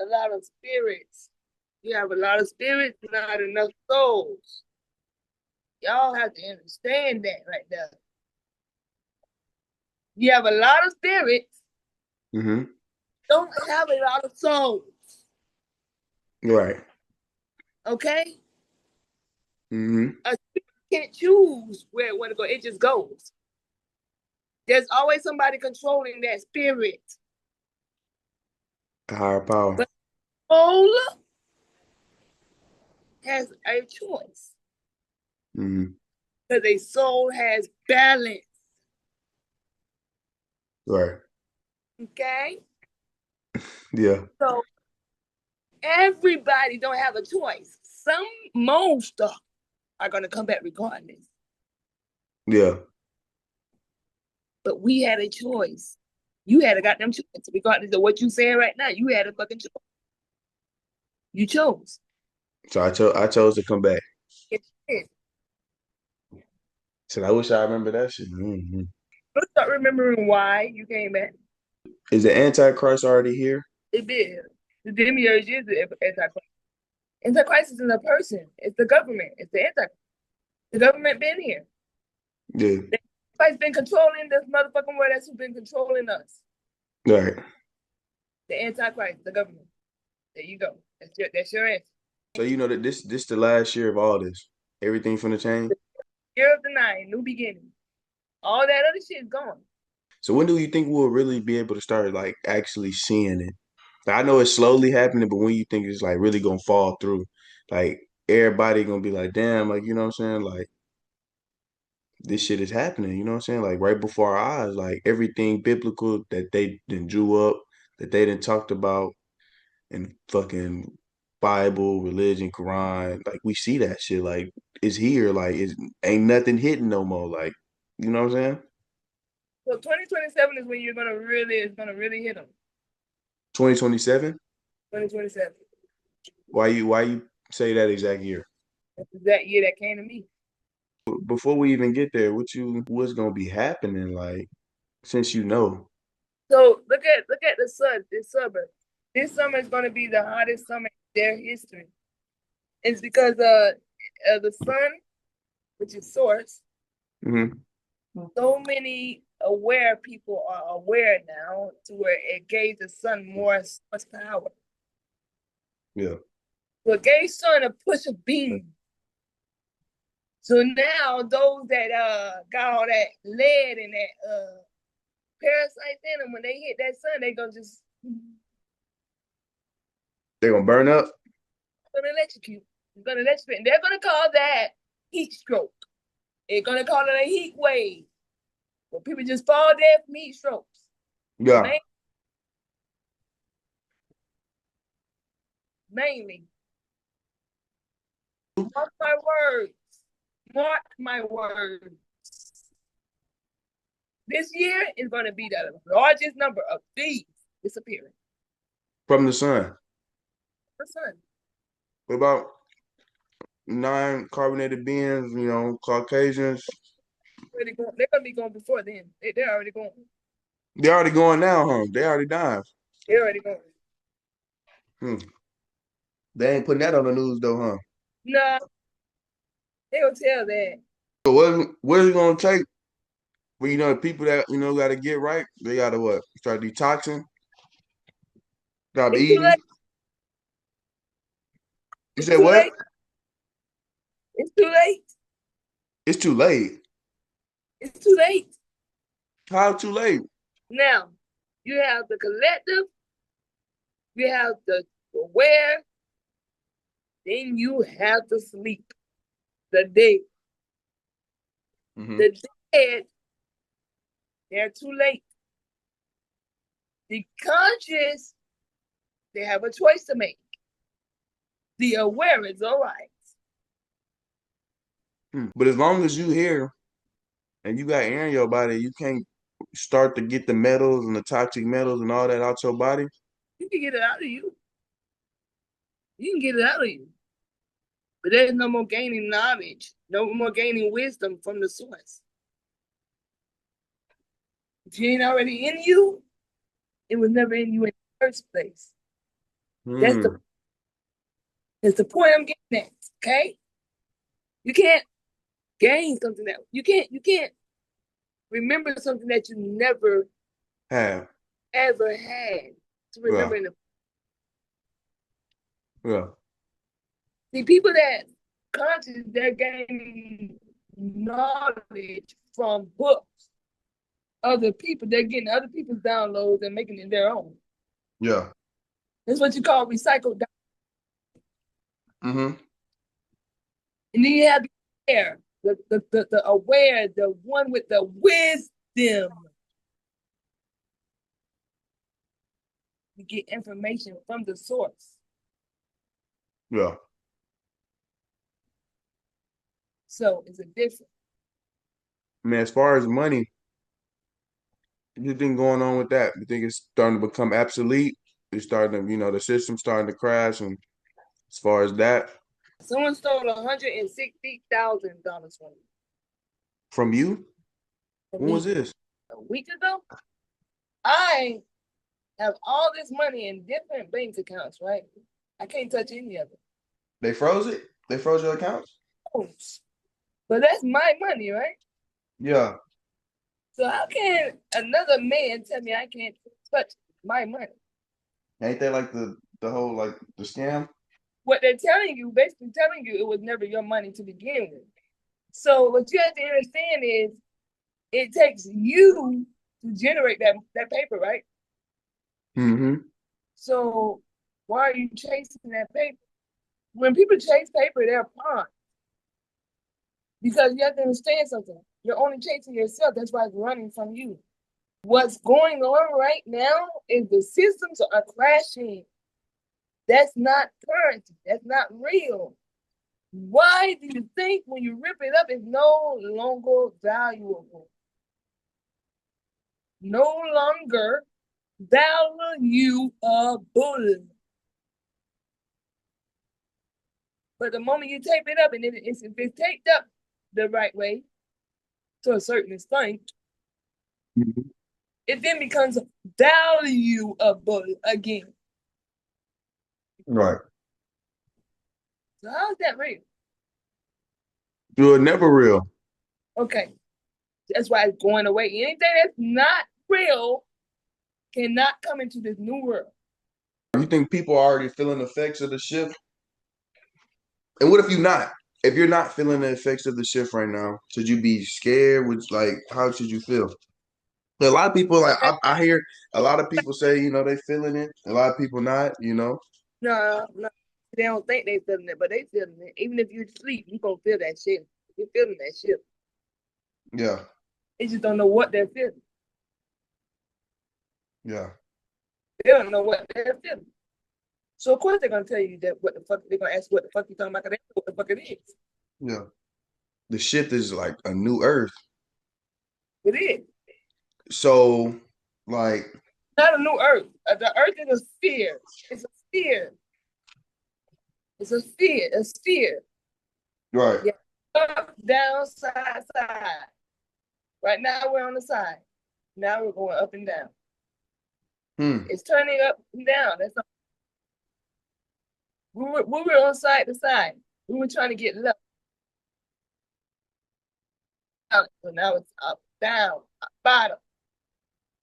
B: a lot of spirits. You have a lot of spirits, not enough souls. Y'all have to understand that right now. You have a lot of spirits,
A: Mm-hmm.
B: don't have a lot of souls.
A: Right.
B: Okay?
A: Mm-hmm.
B: A spirit can't choose where it want to go. It just goes. There's always somebody controlling that spirit.
A: A higher power.
B: But soul has a choice.
A: Mm-hmm.
B: Because a soul has balance.
A: Right.
B: Okay?
A: Yeah.
B: So everybody don't have a choice. Some monster are gonna come back regardless.
A: Yeah.
B: But we had a choice. You had a goddamn choice, regardless of what you saying right now. You had a fucking choice. You chose.
A: So I chose to come back.
B: It.
A: Said I wish I remember that shit. Mm-hmm.
B: Let's start remembering why you came back.
A: Is the Antichrist already here?
B: It did. The demiurge is the antichrist. Antichrist isn't a person. It's the government. It's the antichrist. The government been here.
A: Yeah.
B: The antichrist been controlling this motherfucking world. That's who's been controlling us.
A: Right.
B: The antichrist, the government. There you go. That's your answer.
A: So you know that this the last year of all this. Everything from the change.
B: Year of the nine, new beginning. All that other shit is gone.
A: So when do you think we'll really be able to start like actually seeing it? Like, I know it's slowly happening, but when you think it's like really gonna fall through, like everybody gonna be like, damn, like you know what I'm saying? Like this shit is happening, you know what I'm saying? Like right before our eyes, like everything biblical that they then drew up, that they didn't talked about. and fucking Bible, religion, Quran. Like we see that shit. Like it's here. Like it ain't nothing hitting no more. Like you know what I'm saying?
B: So 2027 is when it's gonna really hit them.
A: 2027.
B: 2027.
A: Why you say that exact year?
B: That's that year that came to me.
A: Before we even get there, what's gonna be happening? Like since you know.
B: So look at the sun this summer. This summer is gonna be the hottest summer in their history. It's because the sun, which is source,
A: Hmm.
B: so many aware people are aware now to where it gave the sun more source power.
A: Yeah.
B: So it gave sun a push of beam. So now those that got all that lead and that parasites in them, when they hit that sun, they gonna just
A: They gonna burn up?
B: gonna electrocute. It's gonna electrocute. And they're gonna call that heat stroke. They're gonna call it a heat wave. Where people just fall dead from heat strokes.
A: Yeah.
B: Mainly. Mark my words. Mark my words. This year is going to be the largest number of thieves disappearing.
A: From the sun.
B: The sun.
A: What about non-carbonated beings, Caucasians?
B: They're going to be going before then. They're already going.
A: They already going now, huh? They already died.
B: They're already going.
A: Hmm. They ain't putting that on the news though, huh?
B: No, they'll tell that.
A: So what is it gonna take for the people that gotta get right? They gotta what? Start detoxing, stop
B: It's too
A: eating.
B: late.
A: You
B: It's
A: said
B: too
A: what?
B: late. It's too late.
A: It's too late.
B: It's too late.
A: How too late?
B: Now, you have the collective, you have the aware, then you have the sleep, the dead.
A: Hmm.
B: The dead, they're too late. The conscious, they have a choice to make. The aware is all right.
A: But as long as you here and you got air in your body, you can't start to get the metals and the toxic metals and all that out your body.
B: You can get it out of you. You can get it out of you. But there's no more gaining knowledge, no more gaining wisdom from the source. If you ain't already in you, it was never in you in the first place. That's
A: Hmm.
B: the point I'm getting at. Okay? You can't gain something that you can't remember something that you never
A: Have.
B: ever had to
A: Yeah.
B: remember in the
A: Yeah.
B: see people that conscious they're gaining knowledge from books, other people, they're getting other people's downloads and making it their own.
A: Yeah.
B: That's what you call recycled.
A: Hmm.
B: And then you have the aware, the aware, the one with the wisdom. You get information from the source.
A: Yeah.
B: So it's a difference.
A: I mean, as far as money, what you think going on with that? You think it's starting to become obsolete? It's starting to, the system's starting to crash, and as far as that,
B: Someone stole $160,000 from me.
A: from you,
B: From
A: when was
B: me
A: this?
B: a week ago. I have all this money in different bank accounts, right? I can't touch any of it.
A: They froze it? They froze your accounts?
B: Oh, but that's my money, right?
A: Yeah.
B: So how can another man tell me I can't touch my money?
A: Ain't that like the whole like the scam?
B: What they're telling you, basically telling you it was never your money to begin with. So what you have to understand is it takes you to generate that paper, right?
A: Mm-hmm.
B: So why are you chasing that paper? When people chase paper, they're pawns. Because you have to understand something. You're only chasing yourself. That's why it's running from you. What's going on right now is the systems are crashing. That's not currency. That's not real. Why do you think when you rip it up, it's no longer valuable? No longer valuable. But the moment you tape it up, and if it's taped up the right way to a certain extent, it then becomes valuable again.
A: Right.
B: So how's that real?
A: You're never real.
B: Okay, that's why it's going away. Anything that's not real cannot come into this new world.
A: You think people are already feeling the effects of the shift? And what if you're not? If you're not feeling the effects of the shift right now, should you be scared? Which, like, how should you feel? A lot of people, like, I hear a lot of people say, they feeling it. A lot of people not.
B: No, no, they don't think they feeling it, but they feeling it. Even if you sleep, you gonna feel that shit. You're feeling that shit.
A: Yeah,
B: They just don't know what they're feeling.
A: yeah,
B: They don't know what they're feeling. So of course they're gonna tell you that what the fuck they're gonna ask what the fuck you talking about, 'cause they know what the fuck it is.
A: yeah. The shift is like a new earth.
B: It is.
A: So, like,
B: Not a new earth. The earth is a sphere. It's a sphere. It's a sphere. A sphere.
A: right.
B: Yeah. Up, down, side, side. Right now we're on the side. Now we're going up and down.
A: Hmm.
B: It's turning up and down. That's all. We were on side to side. We were trying to get left. So now it's up, down, up, bottom.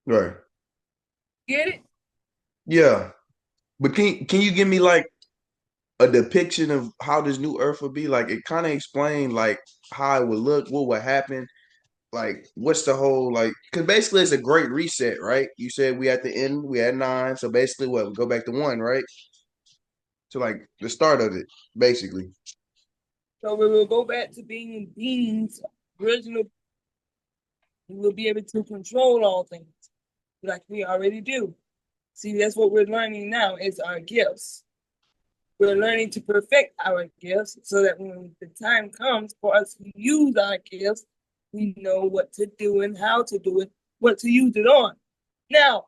A: Right.
B: Get it?
A: Yeah. But can you give me like a depiction of how this new earth would be? Like it kind of explain like how it would look, what would happen, like what's the whole like because basically it's a great reset, right? You said we at the end, we had 9, so basically what, we go back to 1, right? To like the start of it, basically.
B: So we will go back to being beings, original. We will be able to control all things like we already do. See, that's what we're learning now is our gifts. We're learning to perfect our gifts so that when the time comes for us to use our gifts, we know what to do and how to do it, what to use it on. Now,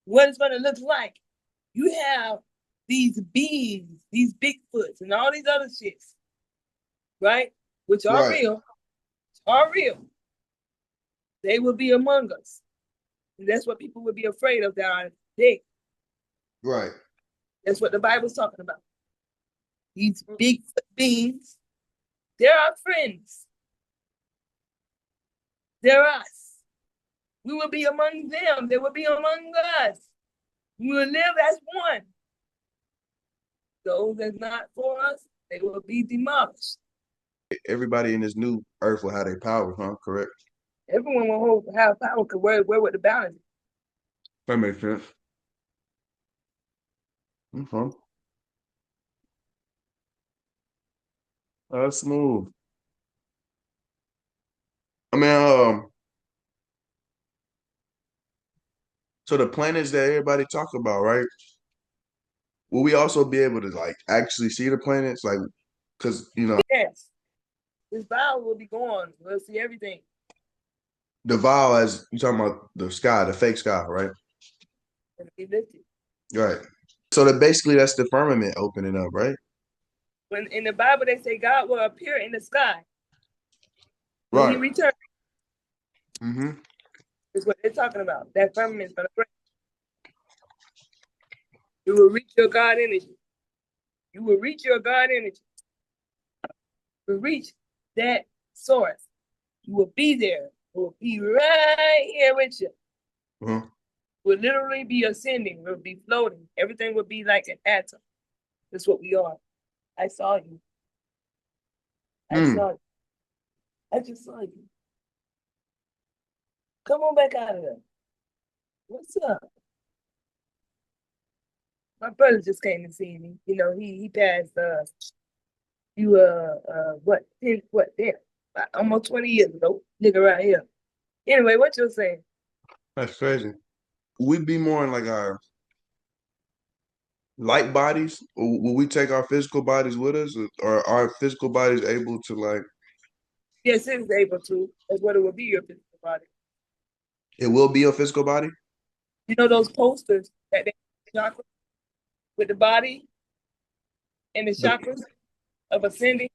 B: what it's going to look like, you have these beings, these Bigfoots, and all these other shits, right? Which
A: Right,
B: are real. They will be among us. And that's what people would be afraid of that are big.
A: right,
B: That's what the Bible's talking about. These big beings, they're our friends. They're us. We will be among them. They will be among us. We will live as one. Those that's not for us, they will be demolished.
A: everybody in this new earth will have their power, huh? Correct.
B: Everyone will have power because where would the balance be?
A: That makes sense. Okay. That's smooth. I mean, so the planets that everybody talk about, right? Will we also be able to like actually see the planets? Like, because
B: Yes. This vial will be gone. We'll see everything.
A: the vial, as you talking about the sky, the fake sky, right?
B: It'll be lifted.
A: Right. So that basically that's the firmament opening up, right?
B: When in the Bible they say God will appear in the sky when he
A: Right.
B: returns,
A: Mm-hmm.
B: is what they're talking about. That firmament is gonna break. You will reach your God energy. You will reach your God energy. You will reach that source. You will be there. You will be right here with you.
A: Uh-huh.
B: Will literally be ascending. We'll be floating. Everything will be like an atom. That's what we are. I saw you. I
A: Hmm.
B: saw you. I just saw you. Come on back out of there. What's up? My brother just came to see me. You know, he passed you what 10 what there almost 20 years ago. Nigga right here. Anyway, what you're saying?
A: That's crazy. We'd be more in like our Light bodies? Will we take our physical bodies with us, or are our physical bodies able to like?
B: Yes, it is able to. That's what it would be, your physical body.
A: It will be a physical body.
B: You know those posters that they chakras with the body and the
A: The
B: chakras of ascending?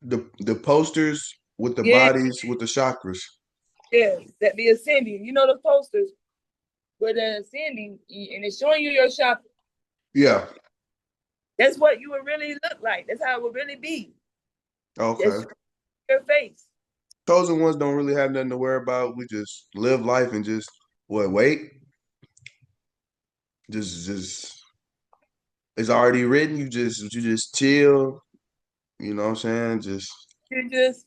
A: the posters with the
B: Yeah,
A: bodies with the chakras.
B: yeah, that be ascending. You know those posters where they're ascending and it's showing you your chakra.
A: Yeah.
B: That's what you would really look like. That's how it would really be.
A: Okay.
B: Just your face.
A: Chosen ones don't really have nothing to worry about. We just live life and just what wait. Just it's already written. You just chill. You know what I'm saying? Just
B: You're just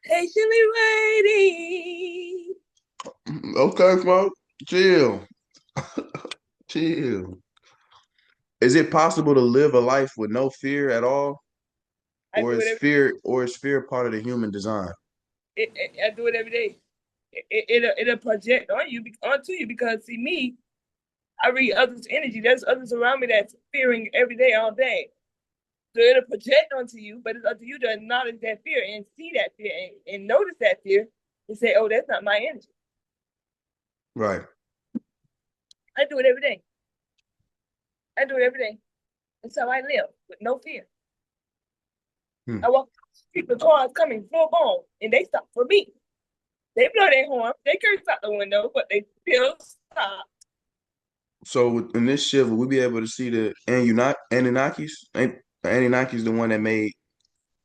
B: patiently waiting.
A: okay, smoke. Chill. Chill. Is it possible to live a life with no fear at all?
B: I do it every day.
A: Or is fear part of the human design?
B: I do it every day. It'll project on you onto you because see me, I read others' energy. There's others around me that's fearing every day, all day. So it'll project onto you, but it's up to you to acknowledge that fear and see that fear and notice that fear and say, oh, that's not my energy.
A: Right.
B: I do it every day. I do it every day. That's how I live with no fear.
A: Hmm.
B: I walk down the street with cars coming full blown and they stop for me. They blow their horn, they curse out the window, but they still stop.
A: So in this shift, will we be able to see the Anunnakis? Ain't the Anunnakis the one that made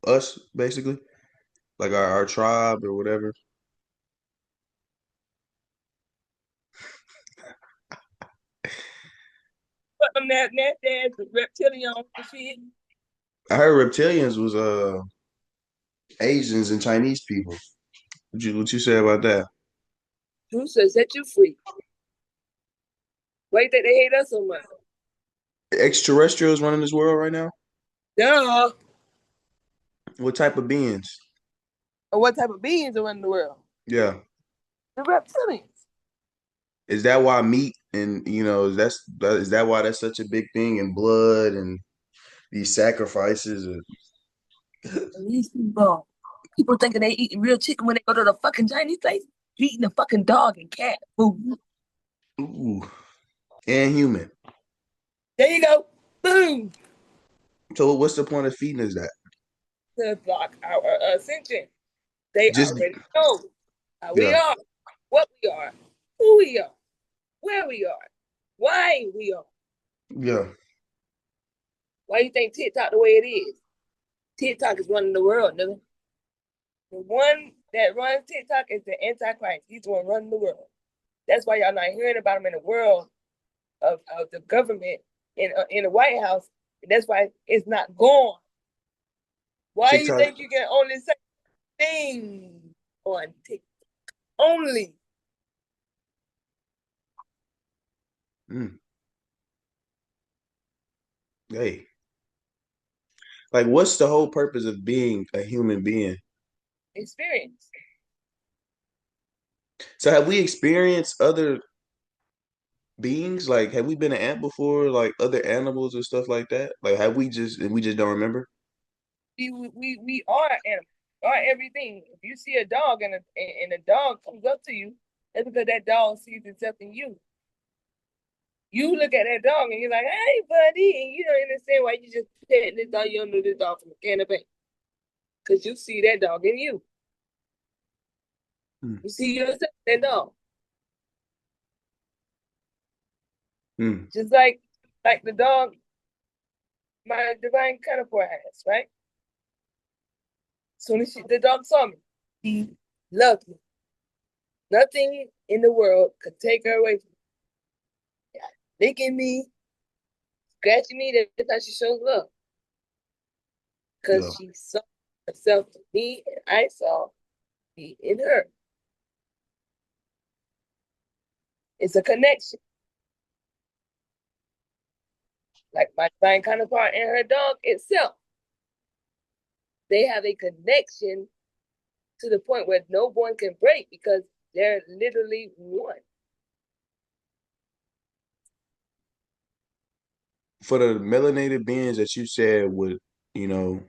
A: us, basically? Like our tribe or whatever?
B: But them nasty ass reptilians and shit.
A: I heard reptilians was Asians and Chinese people. What you say about that?
B: Who says set you free? Why you think they hate us so much?
A: Extraterrestrials running this world right now?
B: Duh.
A: What type of beings?
B: Or what type of beings are running the world?
A: Yeah.
B: The reptilians.
A: Is that why meat and is that why that's such a big thing in blood and these sacrifices?
B: And these people thinking they eating real chicken when they go to the fucking Chinese place. Eating a fucking dog and cat food.
A: Ooh, and human.
B: There you go. Boom.
A: So what's the point of feeding us that?
B: To block our ascension. They
A: Just
B: already know how we
A: yeah,
B: are, what we are, who we are, where we are, why we are.
A: yeah.
B: Why you think TikTok the way it is? TikTok is running the world, nigga. The one that runs TikTok is the Antichrist. He's the one running the world. That's why y'all not hearing about him in the world of the government in the White House. And that's why it's not gone. Why you
A: TikTok.
B: think you can only say things on TikTok? Only.
A: Mm, hey, like what's the whole purpose of being a human being?
B: Experience.
A: So have we experienced other beings? Like have we been an ant before? Like other animals or stuff like that? Like have we just don't remember?
B: We are animals. We are everything. If you see a dog and a dog comes up to you, that's because that dog sees itself in you. You look at that dog and you're like, hey, buddy, and you don't understand why you just petting this dog. You don't know this dog from a can of paint. Because you see that dog in you.
A: Mm,
B: You see yourself in that dog.
A: mm,
B: Just like the dog my divine counterpart has, right? As soon as the dog saw me, he loved me. Nothing in the world could take her away from me. Licking me, scratching me, that's how she shows love.
A: yeah,
B: Because she saw herself in me and I saw me in her. It's a connection. Like my divine counterpart and her dog itself. They have a connection to the point where no one can break because they're literally one.
A: for the melanated beings that you said would, you know,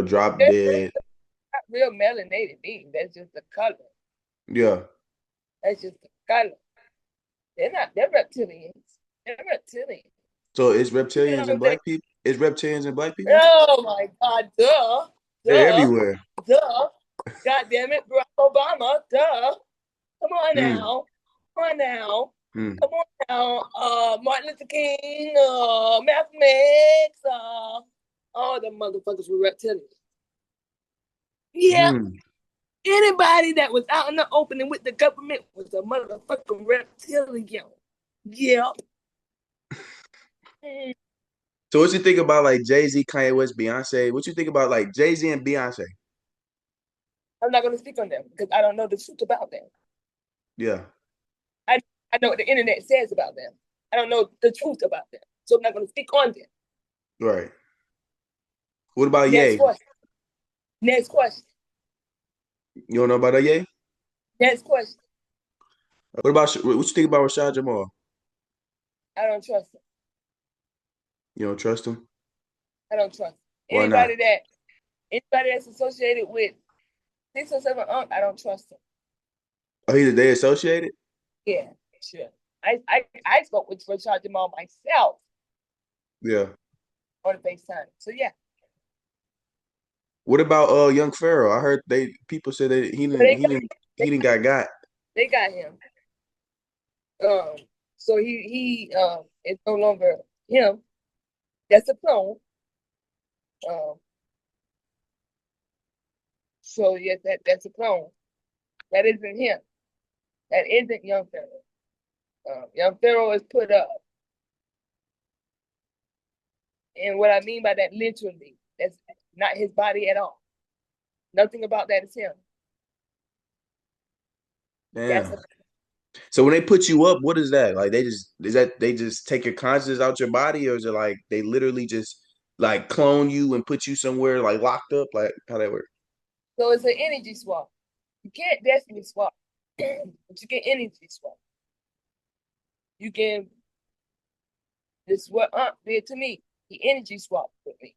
A: drop
B: They're
A: dead.
B: not real melanated beings. That's just the color.
A: Yeah.
B: That's just the color. They're not. They're reptilians. They're reptilians.
A: So it's
B: People
A: reptilians and
B: don't think.
A: black people? It's reptilians and black people?
B: Oh my God! Duh,
A: They're
B: duh,
A: everywhere.
B: duh. God damn it, Barack Obama! Duh. Come on
A: Hmm.
B: now. Come on now.
A: Hmm.
B: Come on now. Martin Luther King. Malcolm X. All the motherfuckers were reptilians. Yeah.
A: Hmm.
B: Anybody that was out in the opening with the government was a motherfucking reptilian. Yeah. Mm.
A: So what you think about like Jay-Z, Kanye West, Beyonce? What you think about like Jay-Z and Beyonce?
B: I'm not going to speak on them because I don't know the truth about them.
A: Yeah.
B: I, I know what the internet says about them. I don't know the truth about them. So I'm not going to speak on them.
A: Right. What about
B: Next
A: Ye?
B: question. Next question.
A: You don't know about Ye?
B: Next question.
A: What you think about Rashad Jamal?
B: I don't trust them.
A: You don't trust him?
B: I don't trust them.
A: Why not?
B: Anybody that's associated with 607 I don't trust them.
A: Oh, they associated?
B: Yeah, sure. I spoke with Rashad Jamal myself
A: Yeah.
B: on FaceTime. So yeah.
A: What about Young Pharaoh? I heard people said that
B: So they,
A: he didn't got.
B: they got him. Um, so he is no longer him. That's a clone. Um, so yes, that's a clone. That isn't him. That isn't Young Pharaoh. Young Pharaoh is put up. And what I mean by that literally, that's not his body at all. Nothing about that is him. That's a
A: Damn. So when they put you up, what is that? Like they just take your consciousness out your body, or is it like they literally just like clone you and put you somewhere like locked up? Like how that work?
B: so it's an energy swap. You can't destiny swap, but you can energy swap. You can this is what Aunt did to me. He energy swapped with me.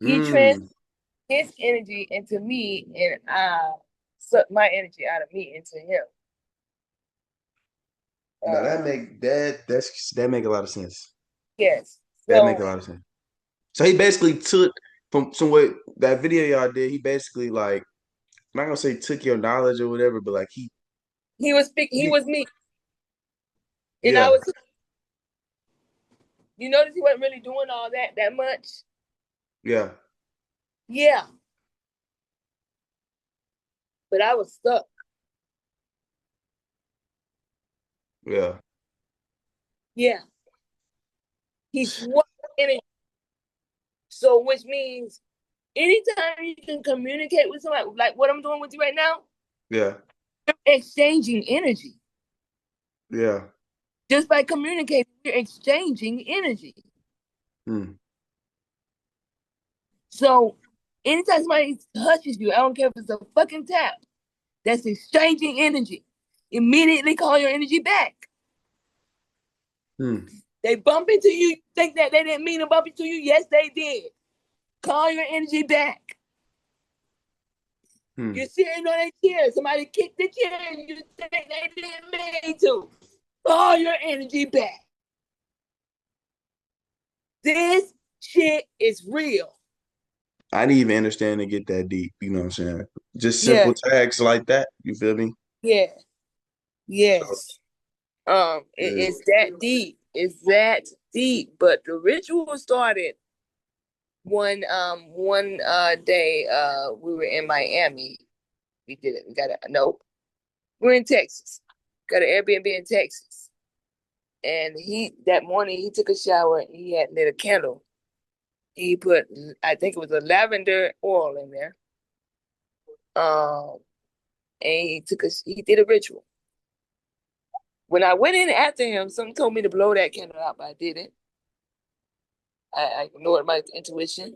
B: He trans
A: Mm.
B: his energy into me and I sucked my energy out of me into him.
A: Now
B: Uh,
A: that make a lot of sense.
B: yes.
A: That make a
B: So
A: lot of sense. So he basically took from what that video y'all did. He basically like I'm not gonna say took your knowledge or whatever, but like
B: he
A: he
B: was me. And I
A: yeah
B: was you notice he wasn't really doing all that much?
A: yeah
B: Yeah. But I was stuck.
A: yeah.
B: Yeah. He swapped energy. So which means anytime you can communicate with somebody, like what I'm doing with you right now,
A: Yeah.
B: you're exchanging energy.
A: Yeah.
B: Just by communicating, you're exchanging energy.
A: Hmm.
B: So anytime somebody touches you, I don't care if it's a fucking tap, that's exchanging energy. Immediately call your energy back.
A: Hmm.
B: They bump into you, think that they didn't mean to bump into you? Yes, they did. Call your energy back.
A: Hmm.
B: You're sitting on a chair. Somebody kicked the chair and you think they didn't mean to. Call your energy back. This shit is real.
A: I didn't even understand to get that deep. You know what I'm saying? Just
B: Yeah,
A: simple tags like that. You feel me?
B: yeah,
A: So
B: yes.
A: yeah.
B: It's that deep. It's that deep. But the ritual started one day we were in Miami. We did it. We got a nope. We're in Texas. Got an Airbnb in Texas. And he that morning he took a shower and he had lit a candle. He put I think it was a lavender oil in there. Um and he did a ritual. When I went in after him, something told me to blow that candle out, but I didn't. I ignored my intuition.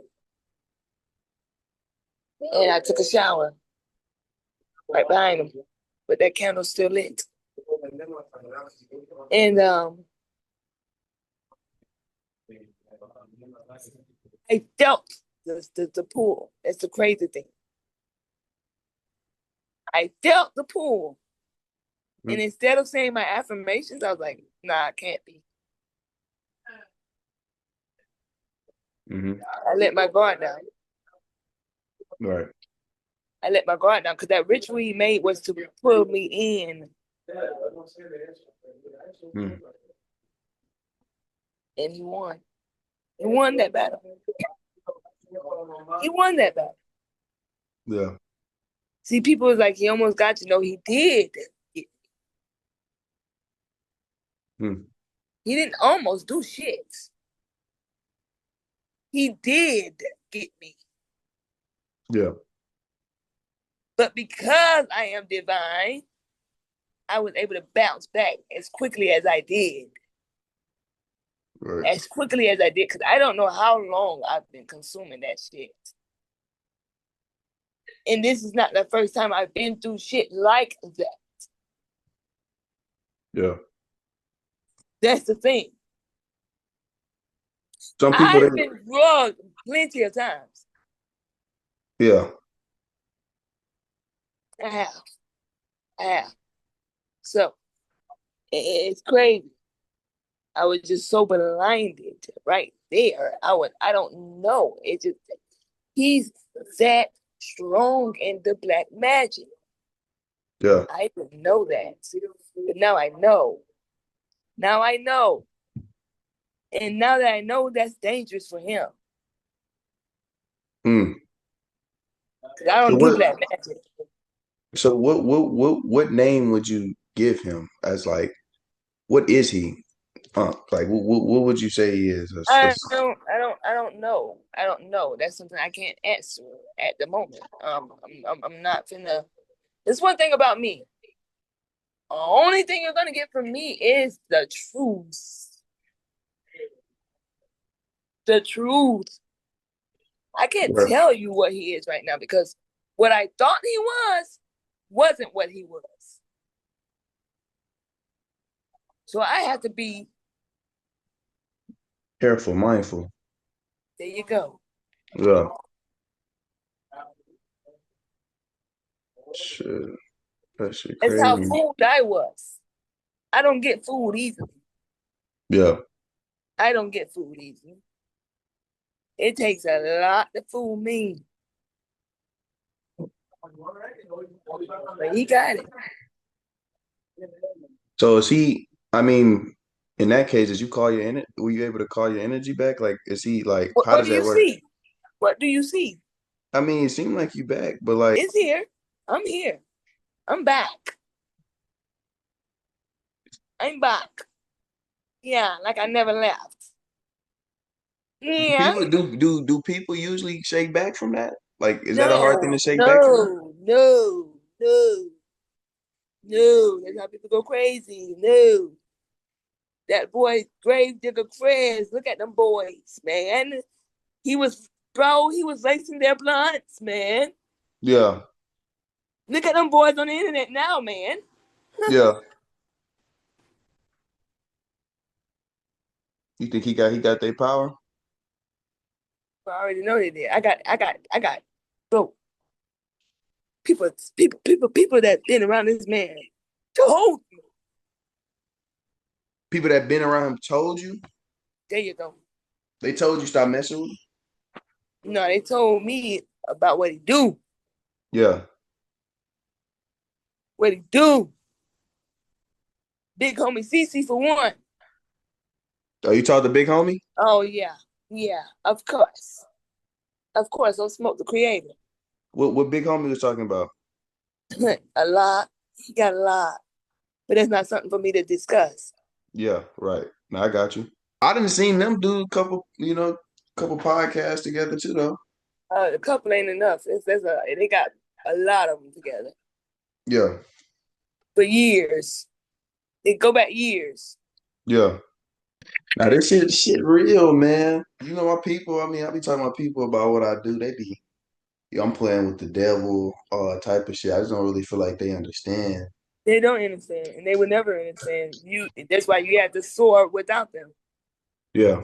B: And I took a shower right behind him. But that candle's still lit. And I felt the pull. That's the crazy thing. I felt the pull. And instead of saying my affirmations, I was like, nah, I can't be.
A: Mm-hmm.
B: I let my guard down.
A: Right.
B: I let my guard down because that ritual he made was to pull me in.
A: Mm.
B: And he won. He won that battle. He won that battle.
A: Yeah.
B: See, people was like, he almost got you. No, he did.
A: Mm.
B: He didn't almost do shit. He did get me.
A: Yeah.
B: But because I am divine, I was able to bounce back as quickly as I did.
A: Right.
B: As quickly as I did, because I don't know how long I've been consuming that shit. And this is not the first time I've been through shit like that.
A: Yeah.
B: That's the thing.
A: Some people they
B: I've been drugged plenty of times.
A: yeah.
B: I have. I have. So it's crazy. I was just so blinded right there. I don't know. It just he's that strong in the black magic.
A: Yeah.
B: I didn't know that. But now I know. Now I know. And now that I know that's dangerous for him.
A: Mm.
B: Because I
A: So
B: don't do
A: what
B: black magic.
A: so what name would you give him as like what is he? Like what would you say he is?
B: I don't know. I don't know. That's something I can't answer at the moment. I'm not finna. There's one thing about me. The only thing you're gonna get from me is the truth. The truth. I can't
A: Right.
B: tell you what he is right now because what I thought he was wasn't what he was. So I have to be.
A: Careful, mindful.
B: There you go.
A: Yeah. Shit. That shit
B: That's how
A: crazy.
B: fooled I was. I don't get fooled easily.
A: Yeah.
B: I don't get fooled easily. It takes a lot to fool me. But he got it.
A: So is he, I mean, in that case, did you call your energy? Were you able to call your energy back? Like, is he like, how
B: What
A: does
B: do you
A: that work?
B: see? What do you see?
A: I mean, it seemed like you back, but like,
B: It's here. I'm here. I'm back. I'm back. Yeah, like I never left. Yeah.
A: do people usually shake back from that? Like, is that a hard thing to
B: No,
A: shake back from?
B: no, no, no, no. That's how people go crazy. No. That boy, Grave Digger Chris, look at them boys, man. He was lacing their blunts, man.
A: Yeah,
B: Look at them boys on the internet now, man.
A: yeah. You think he got their power?
B: I already know they did. I got, bro, people that been around this man told me.
A: People that been around him told you?
B: There you go.
A: They told you stop messing with him?
B: No, they told me about what he do.
A: Yeah.
B: What he do. Big homie CC for one.
A: Oh, you talked to Big Homie?
B: Oh yeah. Yeah, of course. Of course, don't smoke the creator.
A: What Big Homie was talking about?
B: A lot. He got a lot. But that's not something for me to discuss.
A: Yeah, right. No, I got you. I didn't seen them do a couple, couple podcasts together too, though.
B: A couple ain't enough. They got a lot of them together
A: Yeah,
B: for years. They go back years.
A: yeah. Now this shit real, man. You know my people. I mean, I be talking to my people about what I do. They be, I'm playing with the devil, type of shit. I just don't really feel like they understand.
B: They don't understand, and they will never understand. You. That's why you have to soar without them.
A: Yeah,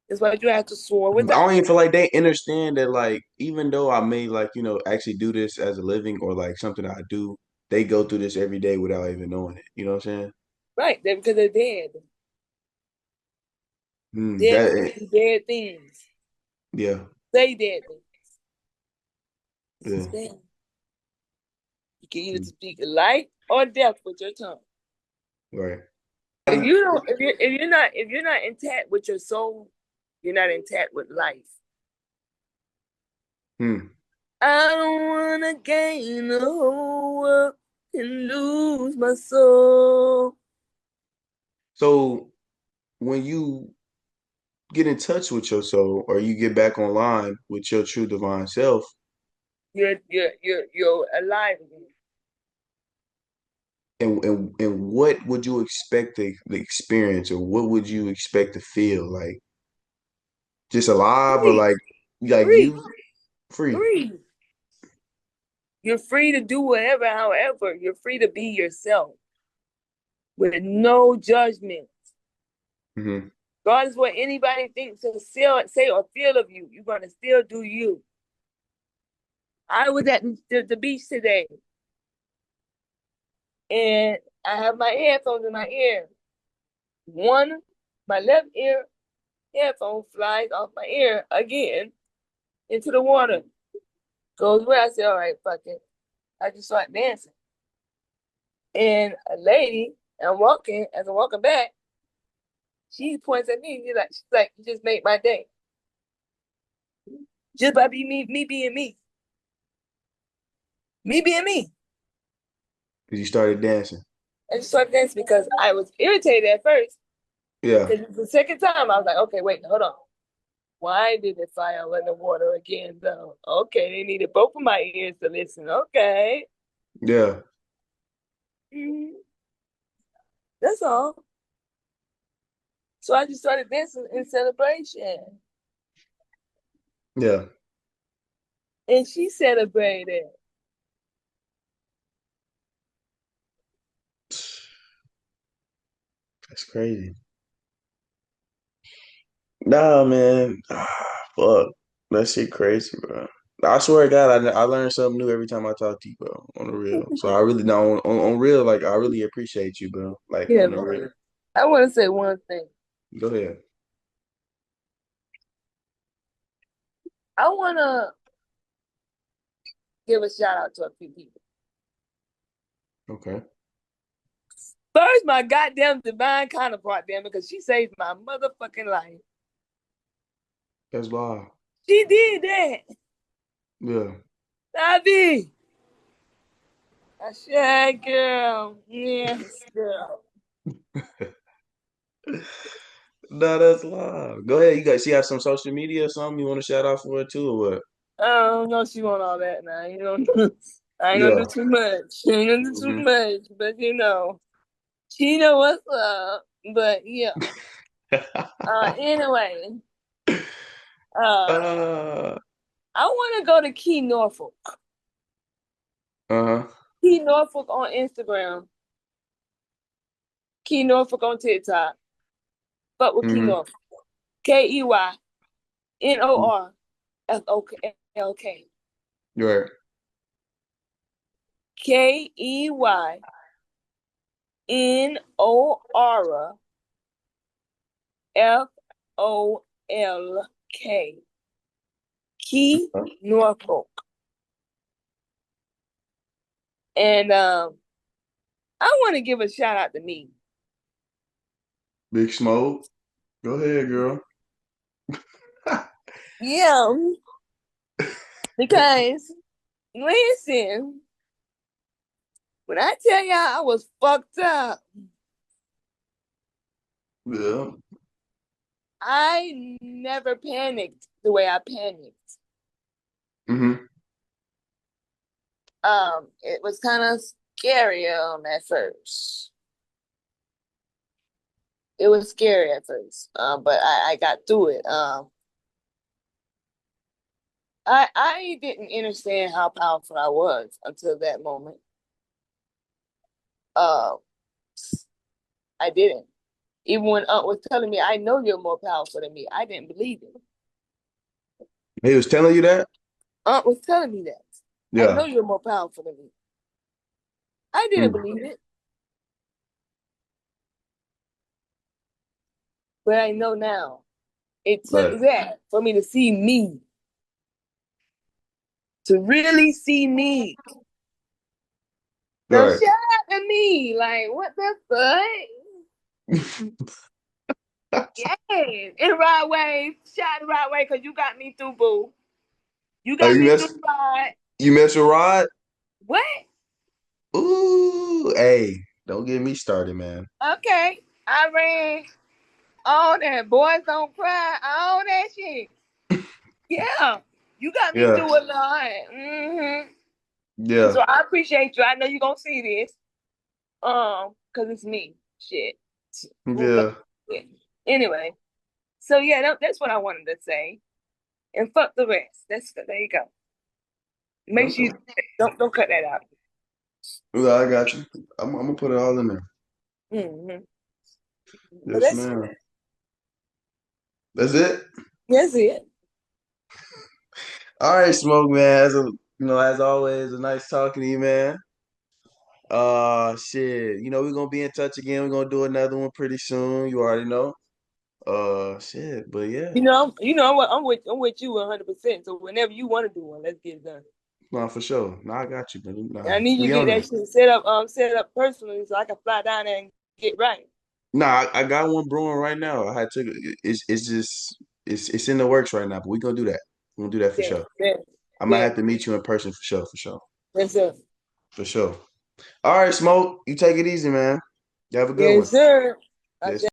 B: That's why you have to soar
A: I
B: with
A: don't
B: that.
A: even feel like they understand that, like, even though I may, like, actually do this as a living or like something I do, they go through this every day without even knowing it. You know what I'm saying?
B: Right. Because they're dead. Dead
A: That,
B: people do dead things.
A: yeah,
B: Say dead things. This is
A: yeah,
B: bad. You can either speak life or death with your tongue.
A: right.
B: If you don't, if you're not intact with your soul, you're not intact with life.
A: Hmm.
B: I don't wanna gain the whole world and lose my soul.
A: So when you get in touch with your soul or you get back online with your true divine self,
B: You're alive again.
A: and what would you expect the experience, or what would you expect to feel like? Just alive, or
B: Free,
A: like
B: free,
A: you free?
B: free. You're free to do whatever, however, you're free to be yourself with no judgment.
A: Hmm.
B: Regardless what anybody thinks or say or feel of you, you're gonna still do you. I was at the beach today and I have my headphones in my ear. One, my left ear headphone flies off my ear again into the water. Goes where I said, all right, fuck it. I just start dancing. And a lady, as I'm walking back, she points at me. She's like, you just made my day. Just by me being me. Me being me.
A: Because you started dancing.
B: I just started dancing because I was irritated at first.
A: Yeah,
B: Because the second time I was like, okay, wait, hold on. Why did it fire in the water again, though? Okay, they needed both of my ears to listen. Okay.
A: yeah,
B: Mhm. That's all. So I just started dancing in celebration.
A: yeah.
B: And she celebrated.
A: That's crazy. Nah, man. Fuck. That shit crazy, bro. I swear to God, I learn something new every time I talk to you, bro. On the real. So I really know on real, like I really appreciate you, bro. Like
B: Yeah,
A: on the real.
B: man. I want to say one thing.
A: Go ahead.
B: I want to give a shout out to a few people.
A: Okay.
B: First, my goddamn divine counterpart, damn, because she saved my motherfucking life.
A: That's wild.
B: She did that.
A: Yeah.
B: Abby. I said, girl. Yes, girl.
A: Nah, that's wild. Go ahead. She got some social media or something you want to shout out for her too, or what?
B: I don't know she want all that now. You know, I ain't gonna
A: Yeah.
B: do too much. I ain't gonna do too
A: Hmm.
B: much, but she know what's up. But yeah. Anyway, uh,
A: uh,
B: I want to go to Key Norfolk.
A: uh-huh.
B: Key Norfolk on Instagram. Key Norfolk on TikTok. But with Key
A: Hmm.
B: Norfolk. KeyNorfolk.
A: You're right.
B: KeyNorfolk. Key
A: Huh?
B: Norfolk. And I want to give a shout out to me.
A: Big Smoke. Go ahead, girl.
B: Yeah, because listen, when I tell y'all I was fucked up,
A: Yeah.
B: I never panicked the way I panicked.
A: Hmm.
B: It was kind of scary at first. It was scary at first, but I got through it. I didn't understand how powerful I was until that moment. Uh, I didn't. Even when Aunt was telling me, I know you're more powerful than me, I didn't believe it.
A: He was telling you that?
B: Aunt was telling me that. I know
A: Yeah.
B: you're more powerful than me. I didn't
A: Mm.
B: believe it, but I know now. It took
A: Right.
B: that for me to see me, to really see me. Now
A: Right.
B: shout out to me. Like, what the fuck? Yeah. In Rod Wave. Shout out to Rod Wave because you got me through, boo. You
A: Oh,
B: got me through, Rod.
A: you mess with Rod?
B: What?
A: Ooh, hey, don't get me started, man.
B: Okay. I ran all that. Boys don't cry. All that shit. Yeah. You got me
A: Yeah.
B: through a lot. So
A: Yeah.
B: I appreciate you. I know you're gonna see this. Because it's me. Shit. Who knows?
A: Yeah.
B: Shit. Anyway. So yeah, that's what I wanted to say. And fuck the rest. There you go. Make sure
A: Okay.
B: you don't cut that out.
A: Well, I got you. I'm gonna put it all in there.
B: hmm But
A: Yes, ma'am. That's it.
B: that's it.
A: All right, Smoke man. As always, a nice talking to you, man. Shit. We're gonna be in touch again. We're gonna do another one pretty soon. You already know. Shit. But yeah.
B: I'm with you 100%. So whenever you want to do one, let's get it done.
A: No, for sure. No, I got you, man.
B: And I
A: Nah,
B: need you
A: we
B: to get
A: on
B: that
A: that.
B: shit set up personally so I can fly down there and get right.
A: Nah, I got one brewing right now. I had to. It's just it's in the works right now. But we gonna do that. We're gonna do that for
B: Yes,
A: sure.
B: yes,
A: I might
B: yes,
A: have to meet you in person for sure. For sure.
B: yes, sir.
A: For sure. All right, Smoke. You take it easy, man. You have a good
B: Yes,
A: one.
B: sir. I
A: Yes.